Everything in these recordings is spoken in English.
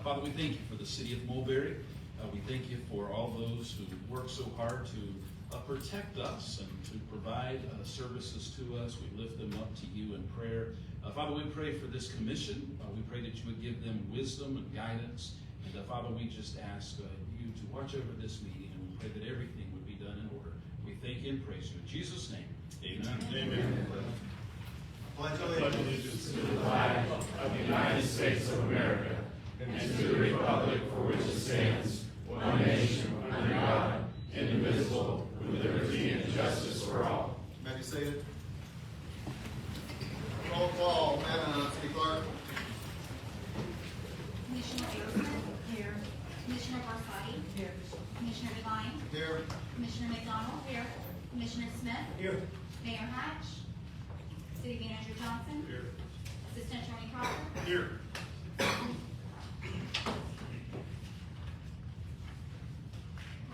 Father, we thank you for the city of Mulberry. We thank you for all those who work so hard to protect us and to provide services to us. We lift them up to you in prayer. Father, we pray for this commission. We pray that you would give them wisdom and guidance. And Father, we just ask you to watch over this meeting, and we pray that everything would be done in order. We thank you and praise you. In Jesus' name, amen. Amen. Pledge allegiance To the flag of the United States of America and to the republic for which it stands, one nation, under God, indivisible, with liberty and justice for all. May be seated. Roll call, Madam City Clerk. Commissioner Harrison. Here. Commissioner Barsotti. Here. Commissioner Devine. Here. Commissioner McDonald. Here. Commissioner Smith. Here. Mayor Hatch. City Manager Johnson. Here. Assistant Attorney Crawford. Here.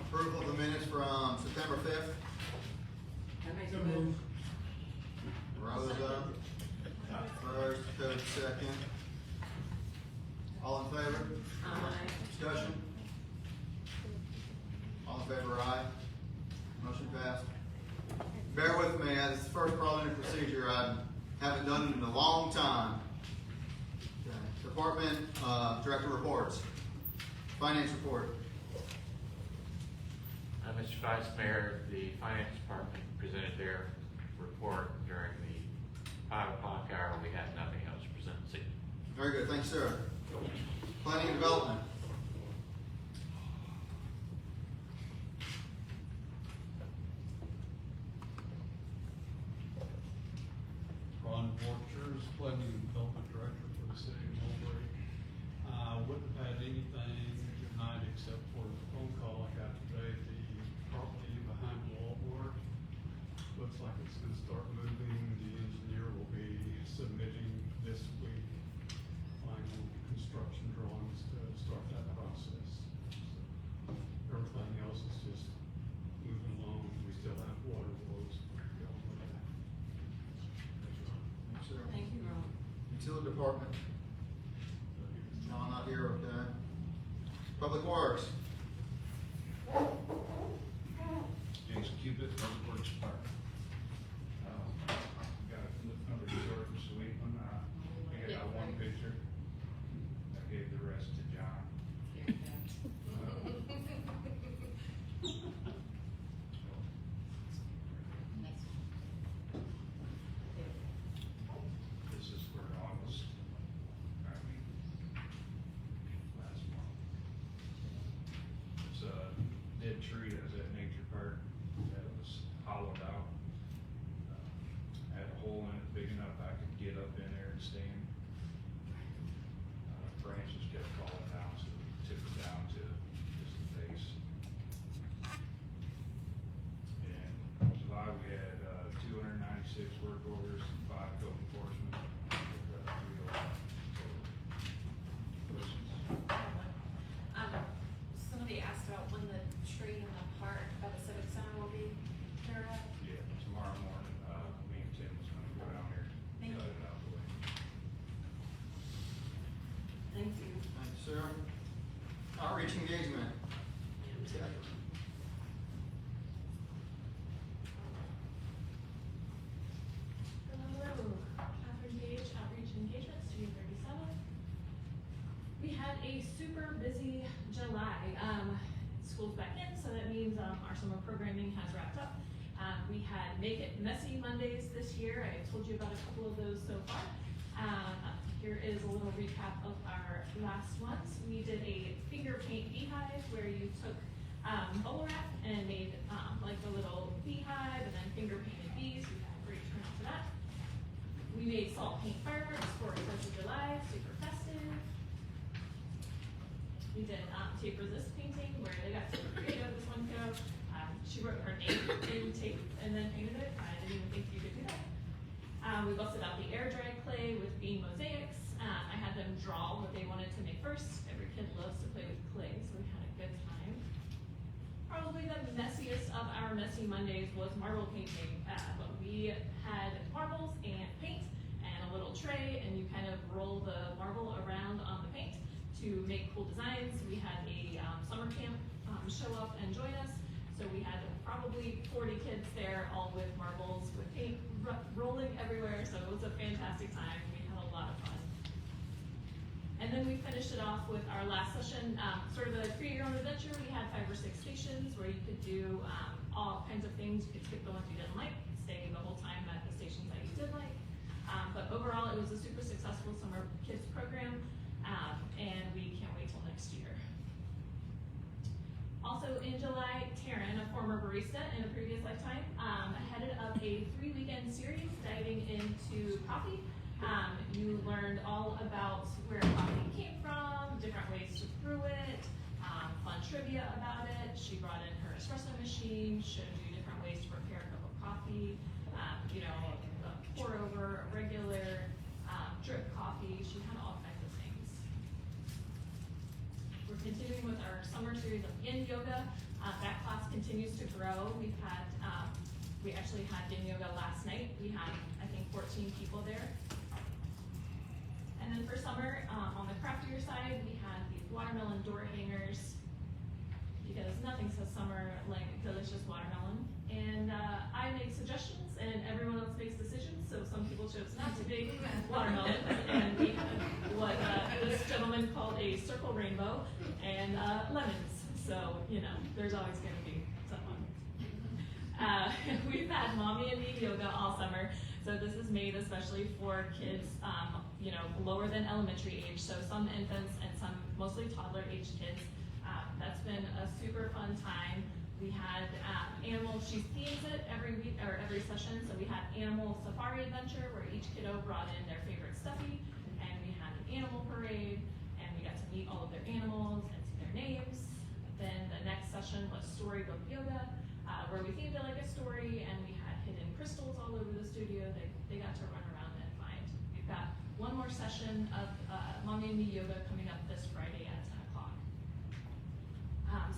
Approval of the minutes from September 5th. I make a move. Rosa. First, Code second. All in favor? Aye. Discussion? All in favor, aye. Motion passed. Bear with me, as the first parliamentary procedure, I haven't done it in a long time. Okay. Department Director reports. Finance report. Mr. Vice Mayor, the Finance Department presented their report during the 5 o'clock hour. We had nothing else to present this evening. Very good, thanks, sir. Planning and development. Ron Borchers, Planning and Development Director for the city of Mulberry. Wouldn't have had anything tonight except for the phone call I got today. The property behind Walmart looks like it's gonna start moving. The engineer will be submitting this week final construction drawings to start that process. So, everything else is just moving along. We still have water flows going with that. Thanks, sir. Thank you, Ron. Utility Department. No, not here, okay. Public Works. James Cupid, Public Works Department. Got a flip number short and sweet one. I got one picture. I gave the rest to John. This is for August. Last month. It's a dead tree that was at Nature Park that was hollowed out. Had a hole in it big enough I could get up in there and stand. Branches kept falling down, so we took it down to just the base. And in July we had 296 work orders and 5 code enforcement. Somebody asked about when the tree in the park by the Civic Center will be there at. Yeah, tomorrow morning, me and Tim was gonna go down there, Thank cut you. it out the way. Thank you. Thanks, sir. Outreach engagement. Hello, Outreach Engagement, Studio 37. We had a super busy July. School's back in, so that means our summer programming has wrapped up. We had Make It Messy Mondays this year. I told you about a couple of those so far. Here is a little recap of our last ones. We did a finger paint beehive where you took bubble wrap and made like a little beehive and then finger painted bees. We had a great turnout for that. We made salt paint fireworks for 4th of July, super festive. We did tape resist painting where they got super creative, this one kiddo. She wrote her name in tape and then painted it. I didn't even think you could do that. We busted out the air dry clay with bean mosaics. I had them draw what they wanted to make first. Every kid loves to play with clay, so we had a good time. Probably the messiest of our messy Mondays was marble painting. But we had marbles and paint and a little tray, and you kind of roll the marble around on the paint to make cool designs. We had a summer camp show up and join us. So we had probably 40 kids there, all with marbles, with paint rolling everywhere. So it was a fantastic time. We had a lot of fun. And then we finished it off with our last session, sort of a create your own adventure. We had 5 or 6 stations where you could do all kinds of things. You could skip the ones you didn't like, stay the whole time at the stations that you did like. But overall, it was a super successful summer kids program, and we can't wait till next year. Also in July, Taryn, a former barista in a previous lifetime, headed up a 3-weekend series diving into coffee. You learned all about where coffee came from, different ways to brew it, fun trivia about it. She brought in her espresso machine, showed you different ways to prepare a cup of coffee, you know, a pour over, a regular, drip coffee. She had all kinds of things. We're continuing with our summer series of yin yoga. That class continues to grow. We actually had yin yoga last night. We had, I think, 14 people there. And then for summer, on the craftier side, we had these watermelon door hangers, because nothing says summer like delicious watermelon. And I make suggestions, and everyone else makes decisions. So some people chose not to make watermelon, and we had what this gentleman called a circle rainbow, and lemons. So, you know, there's always going to be someone. We've had mommy and me yoga all summer. So this is made especially for kids, you know, lower than elementary age. So some infants and some mostly toddler age kids. That's been a super fun time. We had animals, she themes it every week or every session. So we had animal safari adventure where each kiddo brought in their favorite stuffy, and we had an animal parade, and we got to meet all of their animals and see their names. Then the next session was storybook yoga, where we themed it like a story, and we had hidden crystals all over the studio. They got to run around and find. We've got one more session of Mommy and Me yoga coming up this Friday at 10 o'clock.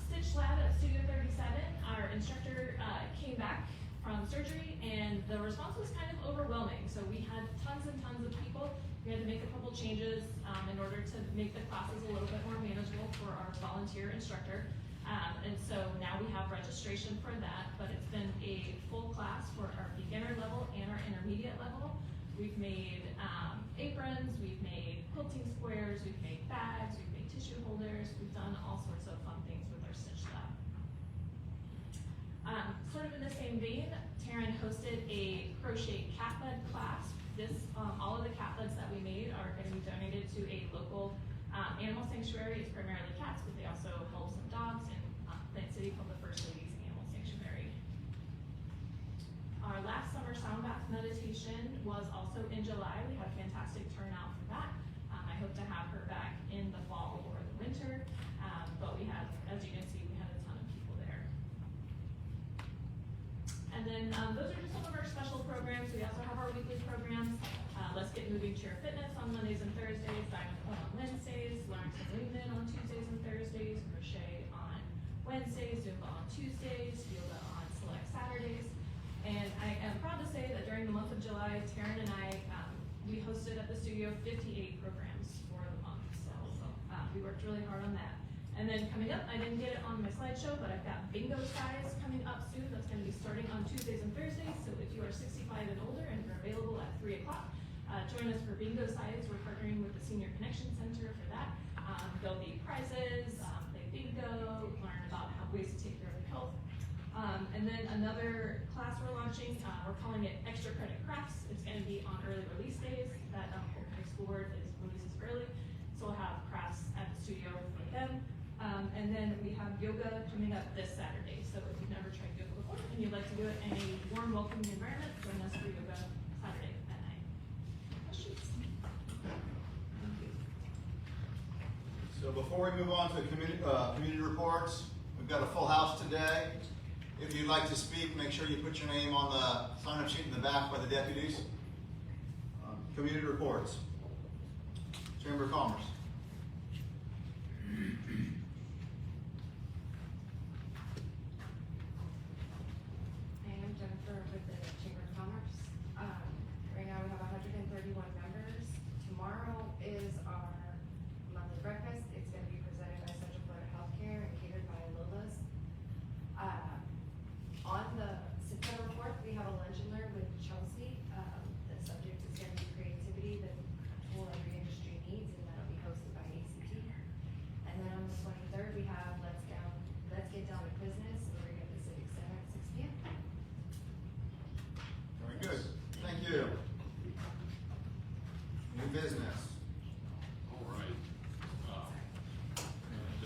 Stitch Lab at Studio 37, our instructor came back from surgery, and the response was kind of overwhelming. So we had tons and tons of people. We had to make a couple changes in order to make the classes a little bit more manageable for our volunteer instructor. And so now we have registration for that, but it's been a full class for our beginner level and our intermediate level. We've made aprons, we've made quilting squares, we've made bags, we've made tissue holders, we've done all sorts of fun things with our Stitch Lab. Sort of in the same vein, Taryn hosted a crochet cat bed class. All of the cat beds that we made are going to be donated to a local animal sanctuary. It's primarily cats, but they also hold some dogs in Plant City called the First Ladies Animal Sanctuary. Our last summer sound bath meditation was also in July. We had a fantastic turnout for that. I hope to have her back in the fall or the winter, but we had, as you can see, we had a ton of people there. And then those are just some of our special programs. We also have our weekly programs. Let's Get Moving Chair Fitness on Mondays and Thursdays, Diamond Club on Wednesdays, Learn to Lean on Tuesdays and Thursdays, Crochet on Wednesdays, Zumba on Tuesdays, Yoga on select Saturdays. And I am proud to say that during the month of July, Taryn and I, we hosted at the studio 58 programs for the month. So we worked really hard on that. And then coming up, I didn't get it on my slideshow, but I've got bingo size coming up soon. That's going to be starting on Tuesdays and Thursdays. So if you are 65 and older and you're available at 3 o'clock, join us for bingo size. We're partnering with the Senior Connection Center for that. There'll be prizes, play bingo, learn about ways to take care of your health. And then another class we're launching, we're calling it Extra Credit Crafts. It's going to be on early release days. That high school board releases early. So we'll have crafts at the studio for them. And then we have yoga coming up this Saturday. So if you've never tried yoga before and you'd like to do it in a warm, welcoming environment, join us for yoga Saturday at 9. Questions? So before we move on to community reports, we've got a full house today. If you'd like to speak, make sure you put your name on the sign-up sheet in the back by the deputies. Community reports. Chamber of Commerce. I am Jennifer with the Chamber of Commerce. Right now we have 131 members. Tomorrow is our monthly breakfast. It's going to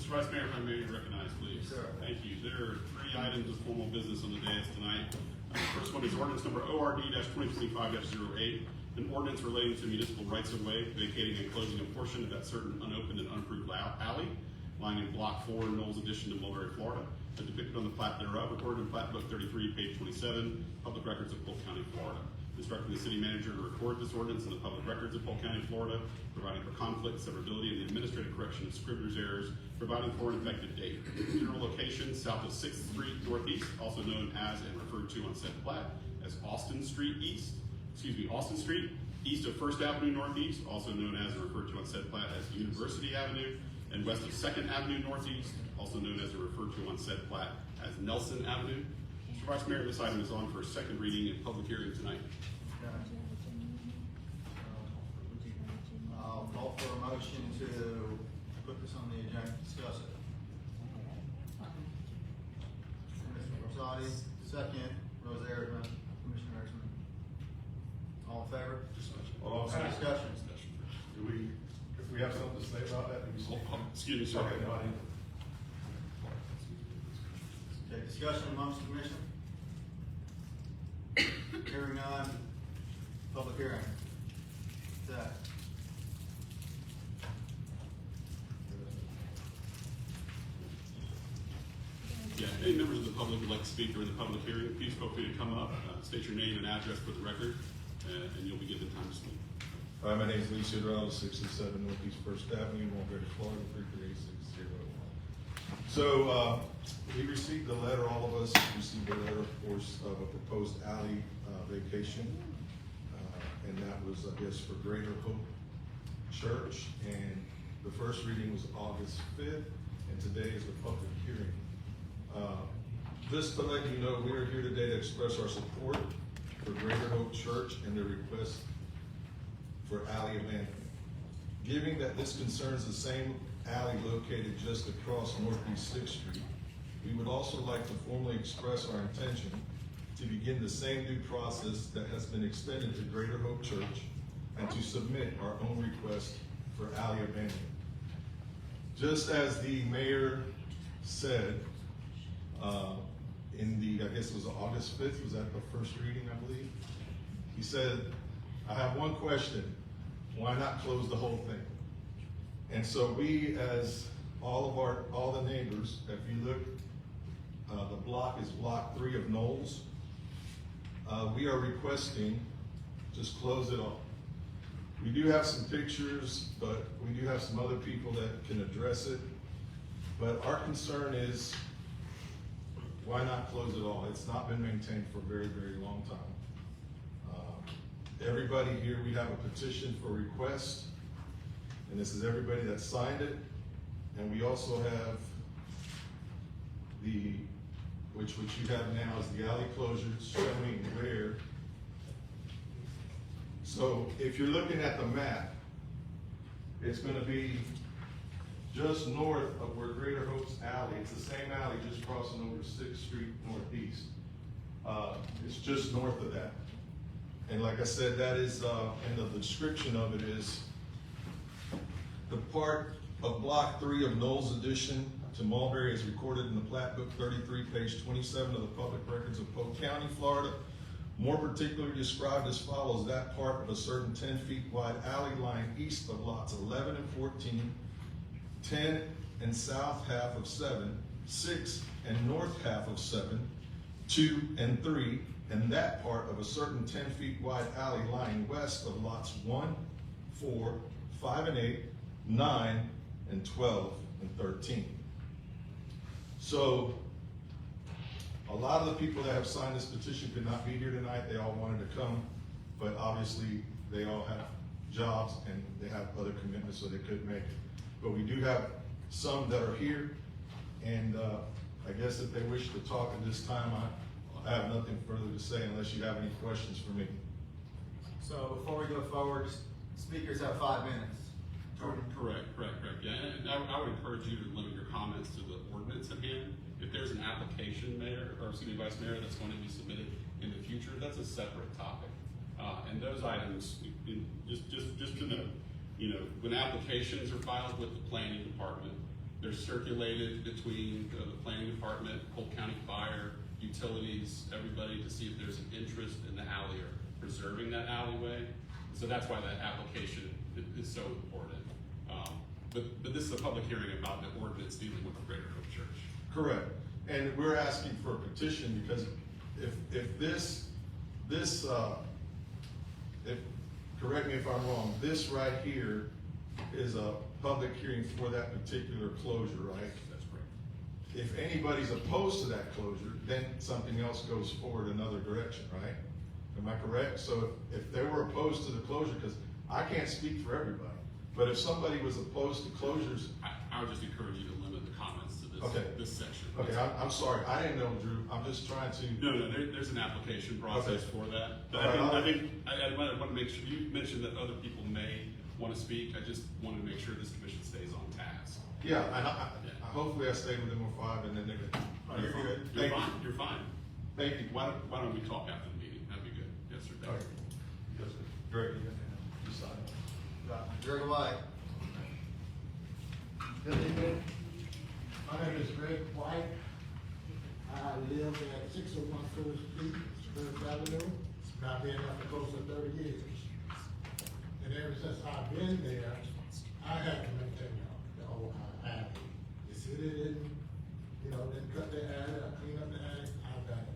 Mr. Vice Mayor, if I may recognize, please. Yes, sir. Thank you. There are 3 items of formal business on the dais tonight. The first one is ordinance number ORD-2025-08, an ordinance relating to municipal rights-of-way, vacating and closing a portion of that certain unopened and unimproved alley lying in Block 4, Knowles Addition to Mulberry, Florida, as depicted on the plat thereof, recorded in Plat Book 33, page 27, Public Records of Polk County, Florida. Instructing the city manager to record this ordinance in the public records of Polk County, Florida, providing for conflict, severability, and the administrative correction of scrivener's errors, providing for an effective date. General location, south of 6th Street Northeast, also known as and referred to on said plat as Austin Street, east of 1st Avenue Northeast, also known as and referred to on said plat as University Avenue, and west of 2nd Avenue Northeast, also known as and referred to on said plat as Nelson Avenue. Mr. Vice Mayor, this item is on for a second reading and public hearing tonight. I'll call for a motion to put this on the agenda, discuss it. Commissioner Rosati, second, Rosario, Commissioner Erickson. All in favor? Hold on, Discussion. do we, if we have something to say about that, do we say? Excuse me, sir. Okay, no, I didn't. Okay, discussion amongst the commission. Hearing none, public hearing. Zach. Yeah, any members of the public would like to speak during the public hearing, please feel free to come up, state your name and address for the record, and you'll be given time to speak. Hi, my name is Lee Sidrell, 67 Northeast First Avenue, Mulberry, Florida, 33601. So, we received a letter, all of us received a letter, of course, of a proposed alley vacation. And that was, I guess, for Greater Hope Church. And the first reading was August 5th, and today is the public hearing. Just to let you know, we are here today to express our support for Greater Hope Church and their request for alley abandonment. Given that this concerns the same alley located just across Northeast 6th Street, we would also like to formally express our intention to begin the same due process that has been extended to Greater Hope Church and to submit our own request for alley abandonment. Just as the mayor said, in the, I guess it was August 5th, was that the first reading, I believe? He said, I have one question, why not close the whole thing? And so we, as all the neighbors, if you look, the block is block 3 of Knowles. We are requesting just close it off. We do have some pictures, but we do have some other people that can address it. But our concern is, why not close it all? It's not been maintained for a very, very long time. Everybody here, we have a petition for request, and this is everybody that signed it. And we also have which you have now is the alley closures showing where. So if you're looking at the map, it's gonna be just north of where Greater Hope's alley, it's the same alley just crossing over 6th Street Northeast. It's just north of that. And like I said, that is, and the description of it is the part of block 3 of Knowles Addition to Mulberry is recorded in the Plat Book 33, page 27 of the Public Records of Polk County, Florida. More particularly described as follows: that part of a certain 10 feet wide alley lying east of lots 11 and 14, 10 and south half of 7, 6 and north half of 7, 2 and 3, and that part of a certain 10 feet wide alley lying west of lots 1, 4, 5 and 8, 9 and 12 and 13. So a lot of the people that have signed this petition could not be here tonight. They all wanted to come, but obviously they all have jobs and they have other commitments, so they couldn't make it. But we do have some that are here, and I guess if they wish to talk at this time, I have nothing further to say unless you have any questions for me. So before we go forward, speakers have 5 minutes. Correct. Yeah, and I would encourage you to limit your comments to the ordinance at hand. If there's an application, Vice Mayor, that's going to be submitted in the future, that's a separate topic. And those items, just to note, when applications are filed with the planning department, They're circulated between the planning department, Polk County Fire, utilities, everybody to see if there's an interest in the alley or preserving that alleyway. So that's why that application is so important. But this is a public hearing about the ordinance dealing with the Greater Hope Church. Correct. And we're asking for a petition because if this, if, correct me if I'm wrong, this right here is a public hearing for that particular closure, right? That's correct. If anybody's opposed to that closure, then something else goes forward another direction, right? Am I correct? So if they were opposed to the closure, because I can't speak for everybody, but if somebody was opposed to closures. I would just encourage you to limit the comments to this, Okay. this section. Okay, I'm sorry, I didn't know, Drew, I'm just trying to. No, there's an application process Okay. for that. But All right, I want to make sure, you mentioned that other people may want to speak. I just wanted to make sure this commission stays on task. Yeah, and hopefully I stay within my 5 and then they're good. You're fine. You're fine. You're fine. Thank you. Why don't we talk after the meeting? That'd be good. Yes, sir. All right. Yes, sir. Great. You sign it. Greg White. Good evening. My name is Greg White. I live at 601 First Street, First Avenue. I've been there for close to 30 years. And ever since I've been there, I had to maintain the whole alley. The city didn't, didn't cut the alley or clean up the alley. I've done it.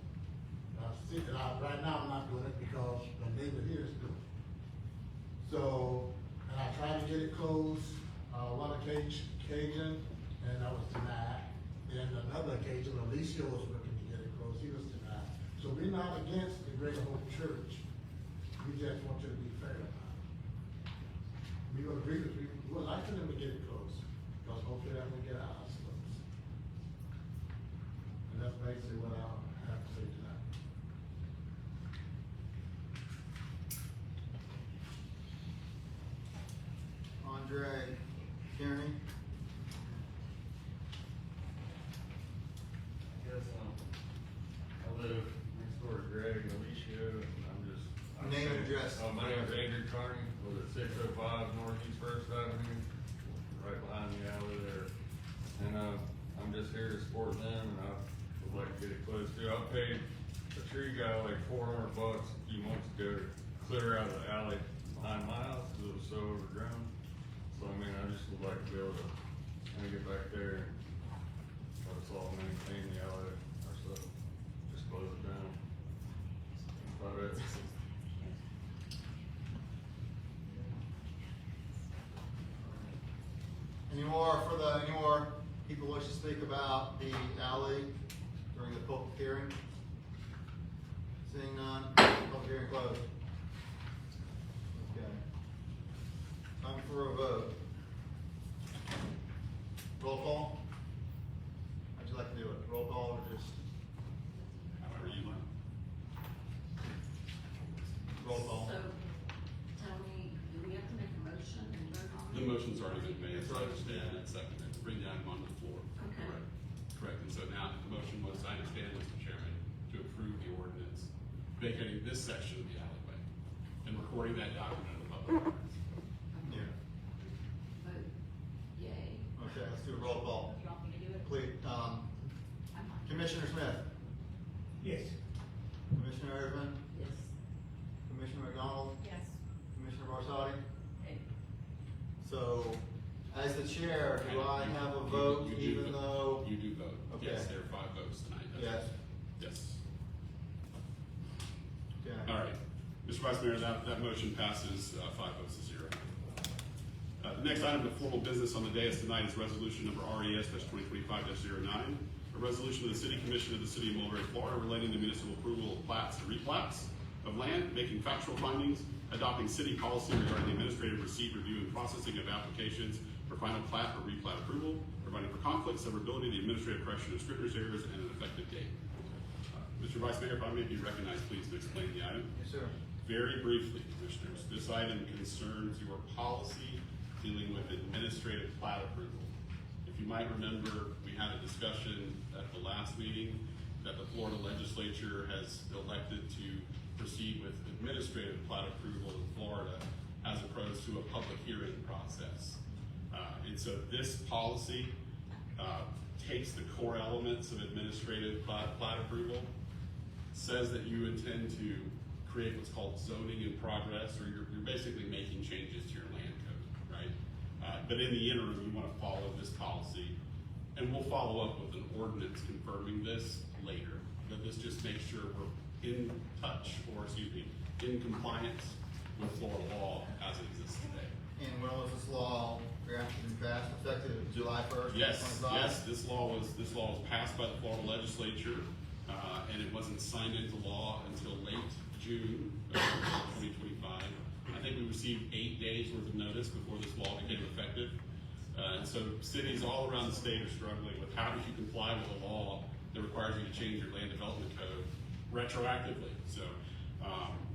Right now I'm not doing it because my neighbor here is doing it. So, and I tried to get it closed, one occasion, and I was denied. Then another occasion, Alicia was looking to get it closed, he was denied. So we're not against the Greater Hope Church. We just want you to be fair about it. We would agree with you, we would like for them to get it closed, because hopefully that will get our house closed. And that's basically what I have to say tonight. Andre Kearney. Yes, I live next door to Greg and Alicia, and I'm Name and address. My name is Andrew Carney, live at 605 Northeast First Avenue, right behind the alley there. And, I'm just here to support them, and I would like to get it closed too. I paid a tree guy like $400 a few months ago to clear out the alley behind my house, because it was so overgrown. So, I mean, I just would like to be able to kind of get back there and let us all maintain the alley ourselves, just close it down. That's about it. Any more people wish to speak about the alley during the public hearing? Seeing none, public hearing closed. Okay. Time for a vote. Roll call? How'd you like to do it? Roll call or just However you like. roll call? So, tell me, do we have to make a motion and vote on it? The motion's already been made, so I understand, and seconded. Bring the item on the floor. Okay. Correct. And so now the motion was, I understand, Mr. Chairman, to approve the ordinance vacating this section of the alleyway and recording that document in the public records. Yeah. Vote yay. Okay, let's do a roll call. You want me to do it? Please, I'm fine. Commissioner Smith, Yes. Commissioner Erdman, Yes. Commissioner McDonald, Yes. Commissioner Barsadi. Okay. So, as the chair, do I have a vote You do even vote. though? You do vote. Okay. Yes, there are 5 votes tonight. That's Yes. right. Yes. Okay. All right. Mr. Vice Mayor, that motion passes 5 votes to 0. The next item of formal business on the dais tonight is resolution number RES-2025-09, a resolution of the City Commission of the City of Mulberry, Florida, relating to municipal approval of plats and replats of land, making factual findings, adopting city policy regarding the administrative receipt, review, and processing of applications for final plat or replat approval, providing for conflicts, severability of the administrative correction of scrivener's errors, and an effective date. Mr. Vice Mayor, if I may be recognized, please, to explain the item. Yes, sir. Very briefly, Commissioners, this item concerns your policy dealing with administrative plat approval. If you might remember, we had a discussion at the last meeting that the Florida legislature has elected to proceed with administrative plat approval in Florida as opposed to a public hearing process. And so this policy takes the core elements of administrative plat approval, says that you intend to create what's called zoning in progress, or you're basically making changes to your land code, right? But in the interim, you want to follow this policy, and we'll follow up with an ordinance confirming this later. But this just makes sure we're in touch, or excuse me, in compliance with Florida law as it exists today. And when was this law drafted and passed, effective July 1st? Yes, 2025? yes, this law was passed by the Florida legislature, and it wasn't signed into law until late June of 2025. I think we received 8 days worth of notice before this law became effective. And so cities all around the state are struggling with how do you comply with a law that requires you to change your land development code retroactively. So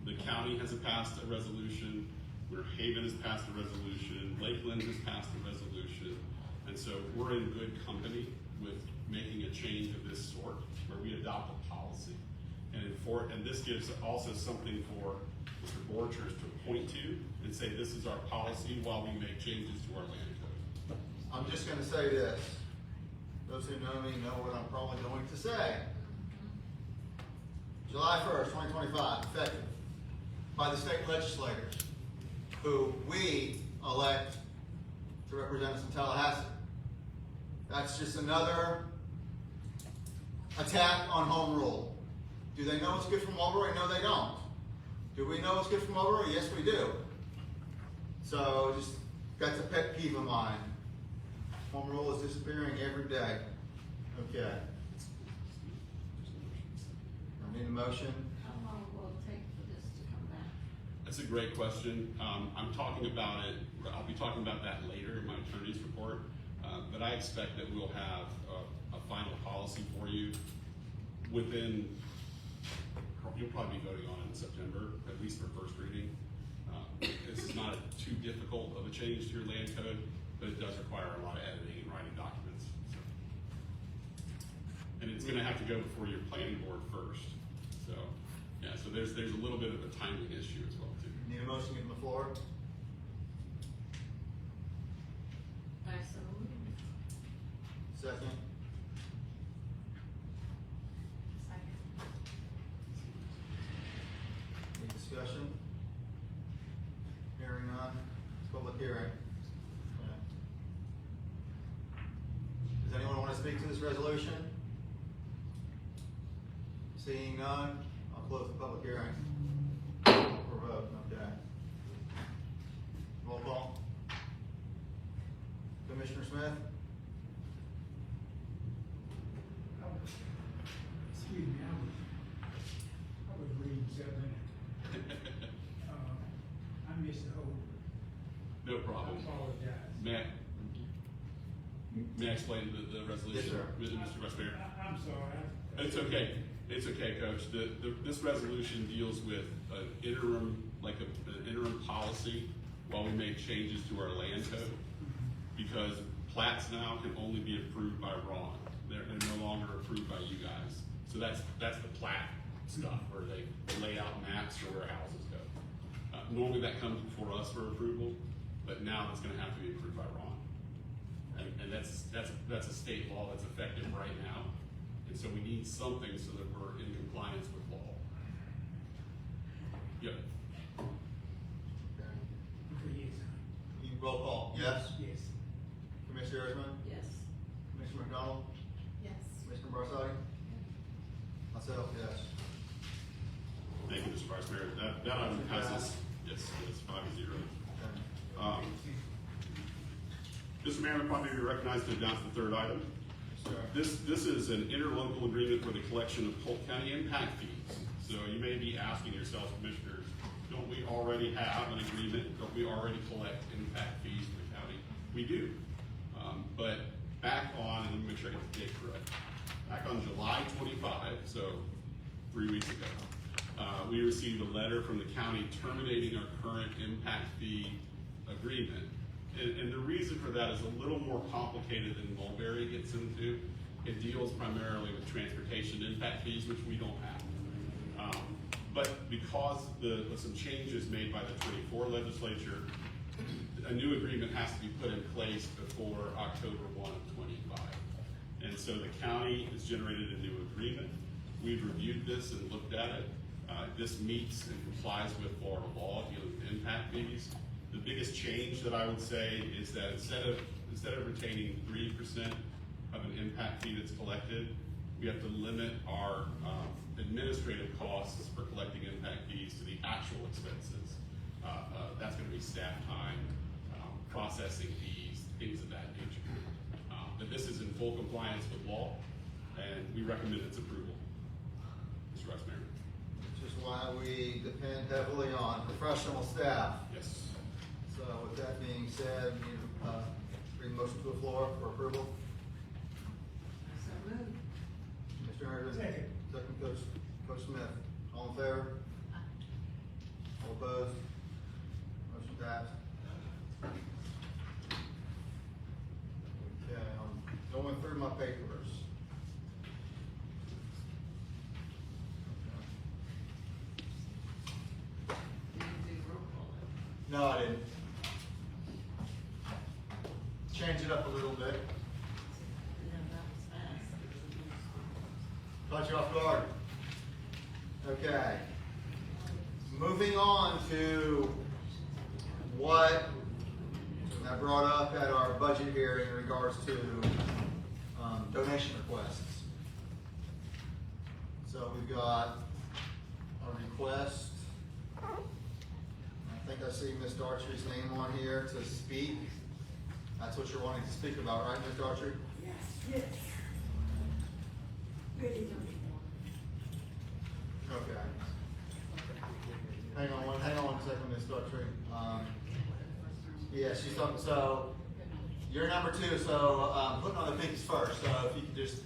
the county has passed a resolution, Winter Haven has passed a resolution, Lakeland has passed a resolution, and so we're in good company with making a change of this sort where we adopt a policy. And this gives also something for Mr. Borchers to point to and say this is our policy while we make changes to our land code. I'm just gonna say this. Those who know me know what I'm probably going to say. July 1st, 2025, effective by the state legislators who we elect to represent us in Tallahassee. That's just another attack on home rule. Do they know what's good for Mulberry? No, they don't. Do we know what's good for Mulberry? Yes, we do. So just, that's a pet peeve of mine. Home rule is disappearing every day. Okay. I need a motion. How long will it take for this to come back? That's a great question. I'm talking about it, I'll be talking about that later in my attorney's report, but I expect that we'll have a final policy for you within, you'll probably be voting on it in September, at least for first reading. This is not too difficult of a change to your land code, but it does require a lot of editing and writing documents. So. And it's gonna have to go before your planning board first. So, yeah, so there's a little bit of a timing issue as well too. Need a motion on the floor? I so moved. Second. Second. Any discussion? Hearing none. Public hearing. Okay. Does anyone want to speak to this resolution? Seeing none, I'll close the public hearing. For vote, okay. Roll call. Commissioner Smith? Excuse me, I was reading something. I missed the whole. No problem. I apologize. May I explain the resolution? Yes, sir. Mr. Vice Mayor? I'm sorry. It's okay. It's okay, Coach. This resolution deals with an interim, like an interim policy while we make changes to our land code. Because plats now can only be approved by Ron. They're no longer approved by you guys. So that's the plat stuff where they lay out maps for where houses go. Normally that comes before us for approval, but now it's gonna have to be approved by Ron. And that's a state law that's effective right now. And so we need something so that we're in compliance with law. Yep. Yes. You roll call. Yes? Yes. Commissioner Ehrman? Yes. Commissioner McDonald? Yes. Commissioner Barsadi? Myself, yes. Thank you, Mr. Vice Mayor. That item passes. Yes, it's 5-0. Okay. Mr. Mayor, if I may be recognized to announce the third item. This is an interlocal agreement for the collection of Polk County impact fees. So you may be asking yourself, commissioners, don't we already have an agreement? Don't we already collect impact fees for the county? We do. But back on, and let me make sure I get the date correct, back on July 25, so 3 weeks ago, we received a letter from the county terminating our current impact fee agreement. And the reason for that is a little more complicated than Mulberry gets into. It deals primarily with transportation impact fees, which we don't have. But because of some changes made by the 24 legislature, a new agreement has to be put in place before October 1 of 25. so the county has generated a new agreement. We've reviewed this and looked at it. This meets and complies with Florida law dealing with impact fees. The biggest change that I would say is that instead of retaining 3% of an impact fee that's collected, we have to limit our administrative costs for collecting impact fees to the actual expenses. That's going to be staff time, processing fees, things of that nature. But this is in full compliance with law, and we recommend its approval. Mr. Vice Mayor. Which is why we depend heavily on professional staff. Yes. So with that being said, we need to bring the motion to the floor for approval. So moved. Mr. Harden. Second. Second, Coach Smith. All in favor? All opposed? Motion passed. Okay, I'm going through my papers. You can do roll call. No, I didn't. Change it up a little bit. No, that was fast. Caught you off guard. Okay. Moving on to what I brought up at our budget hearing in regards to donation requests. So we've got a request. I think I see Ms. Dartry's name on here to speak. That's what you're wanting to speak about, right, Ms. Dartry? Yes, yes. Good evening. Okay. Hang on one second, Ms. Dartry. Yeah, she's talking, so, you're number two, so, putting on the pinkies first, so if you could just.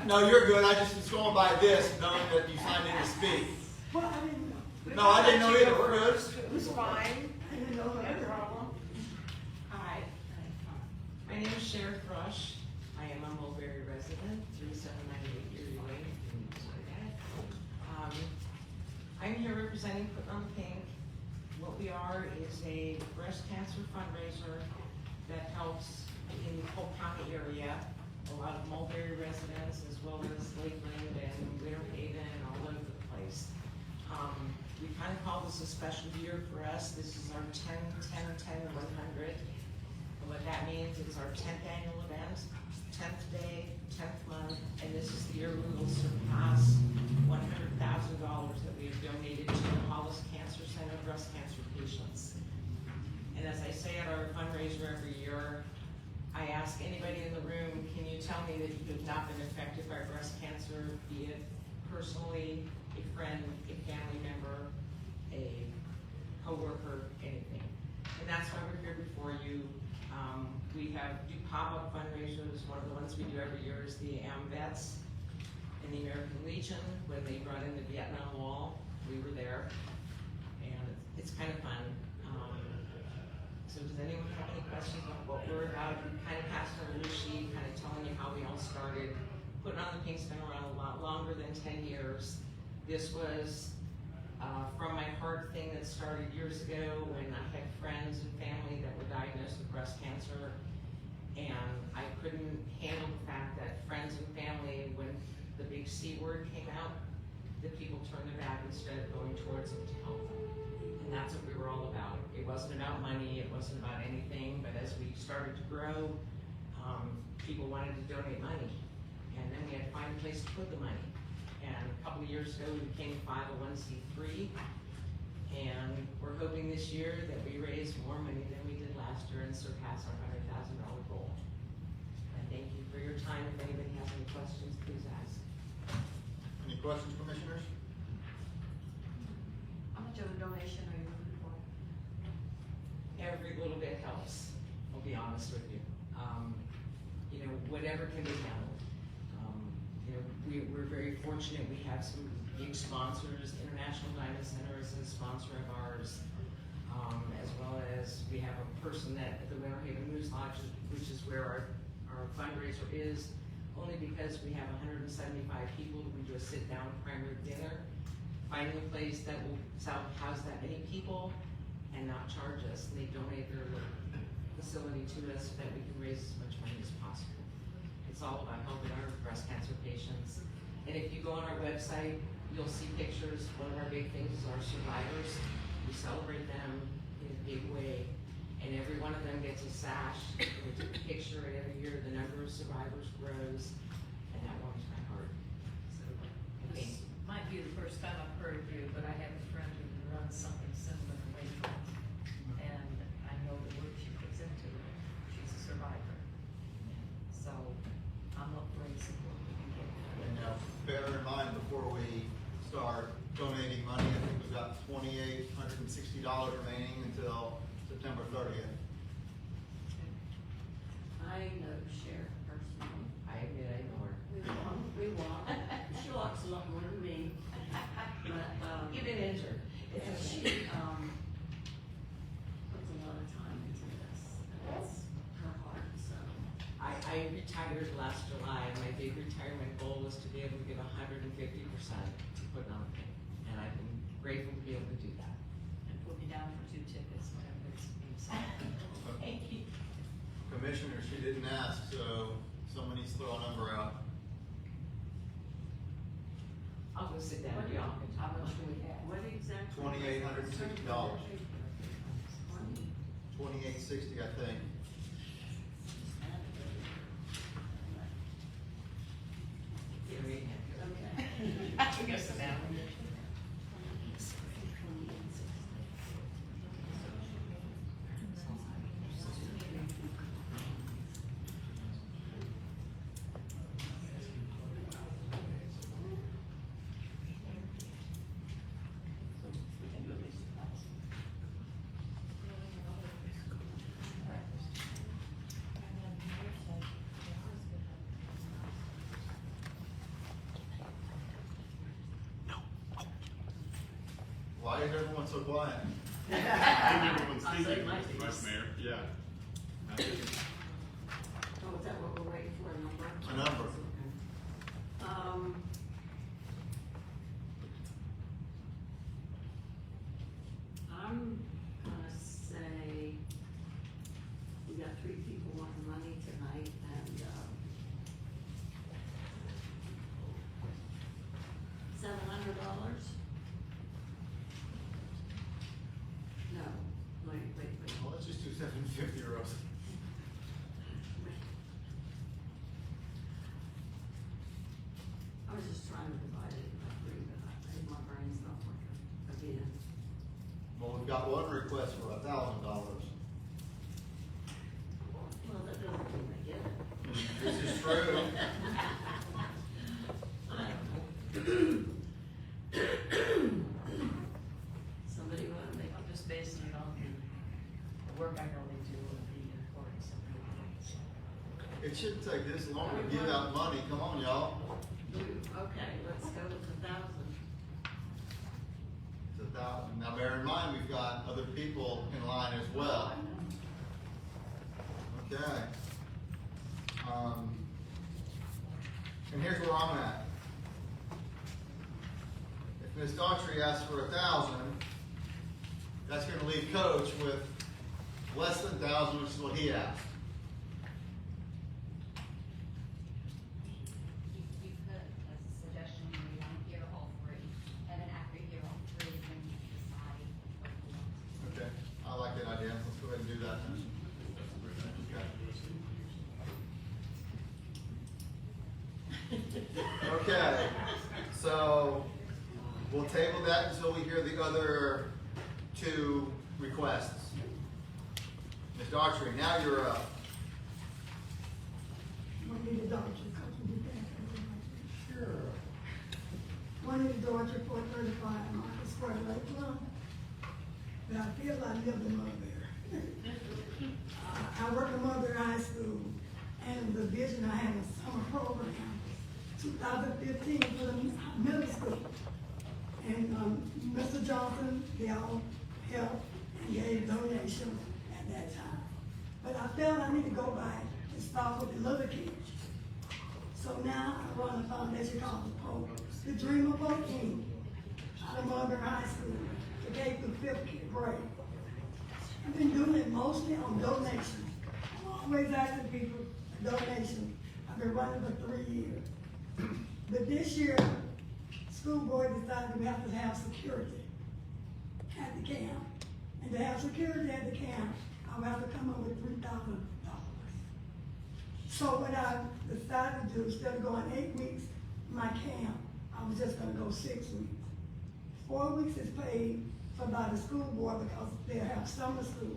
No, you're good, I just was going by this, knowing that you signed in to speak. Well, I didn't know. No, I didn't know either, we're good. It was fine. I didn't know that problem. Hi, my name is Sheriff Rush. I am a Mulberry resident, 3798 Erie Lane. I'm here representing Putting on the Pink. What we are is a breast cancer fundraiser that helps in the Polk County area, a lot of Mulberry residents, as well as Lakeland and Winter Haven and all over the place. We kind of call this a special year for us. This is our 10, 10, 10, and 100. And what that means is our 10th annual event, 10th day, 10th month, and this is the year we will surpass $100,000 that we have donated to the Hollis Cancer Center breast cancer patients. And as I say at our fundraiser every year, I ask anybody in the room, can you tell me that you have not been affected by breast cancer, be it personally, a friend, a family member, a coworker, anything. And that's why we're here before you. We do pop-up fundraisers. One of the ones we do every year is the AMVETS and the American Legion. When they brought in the Vietnam Wall, we were there, and it's kind of fun. So does anyone have any questions about what we're about? We kind of passed on a little sheet, kind of telling you how we all started. Putting on the Pink's been around a lot longer than 10 years. This was from my heart thing that started years ago when I had friends and family that were diagnosed with breast cancer, and I couldn't handle the fact that friends and family, when the big C word came out, that people turned their back instead of going towards them to help them. And that's what we were all about. It wasn't about money, it wasn't about anything, but as we started to grow, people wanted to donate money. And then we had to find a place to put the money. And a couple of years ago, we became 501c3. And we're hoping this year that we raise more money than we did last year and surpass our $100,000 goal. And thank you for your time. If anybody has any questions, please ask. Any questions, commissioners? How much of a donation are you looking for? Every little bit helps, I'll be honest with you. Whatever can be done. We're very fortunate. We have some big sponsors. International Diamond Center is a sponsor of ours, as well as we have a person at the Winter Haven Moose Lodge, which is where our fundraiser is, only because we have 175 people. We do a sit-down primary dinner, finding a place that will house that many people and not charge us. And they donate their facility to us so that we can raise as much money as possible. It's all about helping our breast cancer patients. And if you go on our website, you'll see pictures. One of our big things is our survivors. We celebrate them in a big way. And every one of them gets a sash. We take a picture, and every year the number of survivors grows. And that warms my heart. So, okay. This might be the first time I've heard of you, but I have a friend who runs something similar to Wakefield. And I know the work she puts into it. She's a survivor. So I'm up for any support we can get. And now, bear in mind, before we start donating money, I think we've got $2,860 remaining until September 30th. I know Cher personally. I admit I know her. We walk. She walks a lot more than me. But, You've been injured. yeah, she, puts a lot of time into this. And it's her heart, so. I retired last July, and my big retirement goal was to be able to give 150% to put on a thing. And I've been grateful to be able to do that. And put me down for 2 tickets, whatever it's being said. Thank you. Commissioner, she didn't ask, so someone needs to throw a number out. I'll go sit down What with do y'all. how much do we have? What exactly? $2,860. $2,860, I think. Yeah, we can. Okay. I can go sit down. Why is everyone so quiet? I think everyone's I'll thinking, say my Vice piece. Mayor, yeah. Oh, is that what we're waiting for, a number? A number. I'm gonna say, we got 3 people wanting money tonight, and, $700? No, wait. Well, let's just do 750 euros. I was just trying to divide it by 3, but I think my brain's not working again. Well, we've got one request for $1,000. Well, that doesn't mean they get it. This is true. Somebody wanna make, I'm just basing it on the work I normally do with the importance of the It shouldn't take this long to give out money. Come on, y'all. Okay, let's go with 1,000. It's 1,000. Now, bear in mind, we've got other people in line as well. Okay. And here's where I'm at. If Ms. Daughtry asks for 1,000, that's going to leave Coach with less than 1,000, which is what he asked. You could, as a suggestion, you want to hear all 3, and then after you hear all 3, then you decide what you want. Okay, I like that idea. Let's go ahead and do that then. Okay, so we'll table that until we hear the other 2 requests. Ms. Daughtry, now you're up. Sure. One is Georgia 435 Market Square, Lakeland. But I feel I live in Mulberry. I work at Mulberry High School, and the vision I have is summer program, 2015 for the middle school. And Mr. Johnson, they all helped and gave donations at that time. But I felt I need to go back and start with the little kids. So now I run a foundation called the Dream of King out of Mulberry High School, the K through 5th grade. I've been doing it mostly on donations. always asking people for donations. I've been running for 3 years. But this year, school board decided we have to have security at the camp. And to have security at the camp, I would have to come up with $3,000. So what I decided to do, instead of going 8 weeks in my camp, I was just gonna go 6 weeks. 4 weeks is paid for by the school board because they have summer school.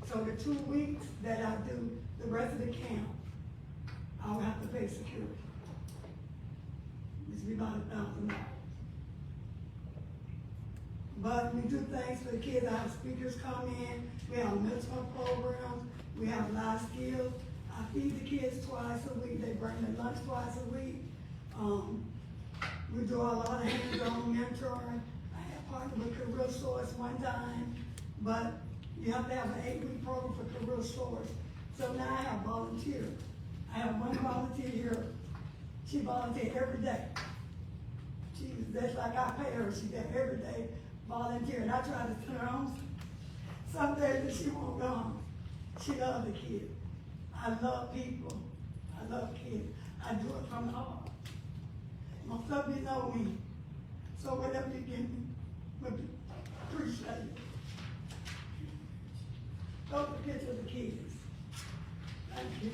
So the 2 weeks that I do the rest of the camp, I'll have to pay security. Which would be about $1,000. But we do things for the kids. I have speakers come in, we have mentor programs, we have life skills. I feed the kids twice a week, they bring their lunch twice a week. We do a lot of hands-on mentoring. I have partnered with Career Source one time, but you have to have an 8-week program for Career Source. So now I have volunteers. I have one volunteer here, she volunteers every day. That's like I pay her, she does every day volunteer, and I try to send her home. Some days that she won't go home. She loves the kids. I love people. I love kids. I do it from the heart. Most of you know me, so whatever you give me, would be appreciated. Those are pictures of the kids. Thank you.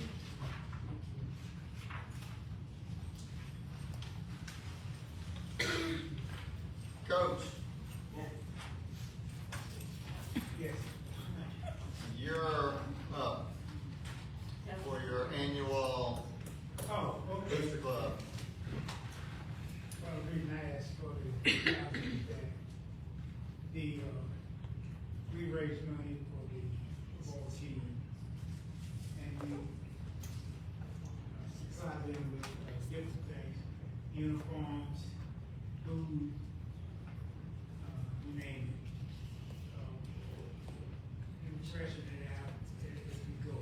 Coach, Yes. you're up for your annual Oh, okay. Booster Club. Well, the reason I asked for the, is that we raise money for the football team, and we supply them with different things, uniforms, food, you name it. And we ration it out as we go.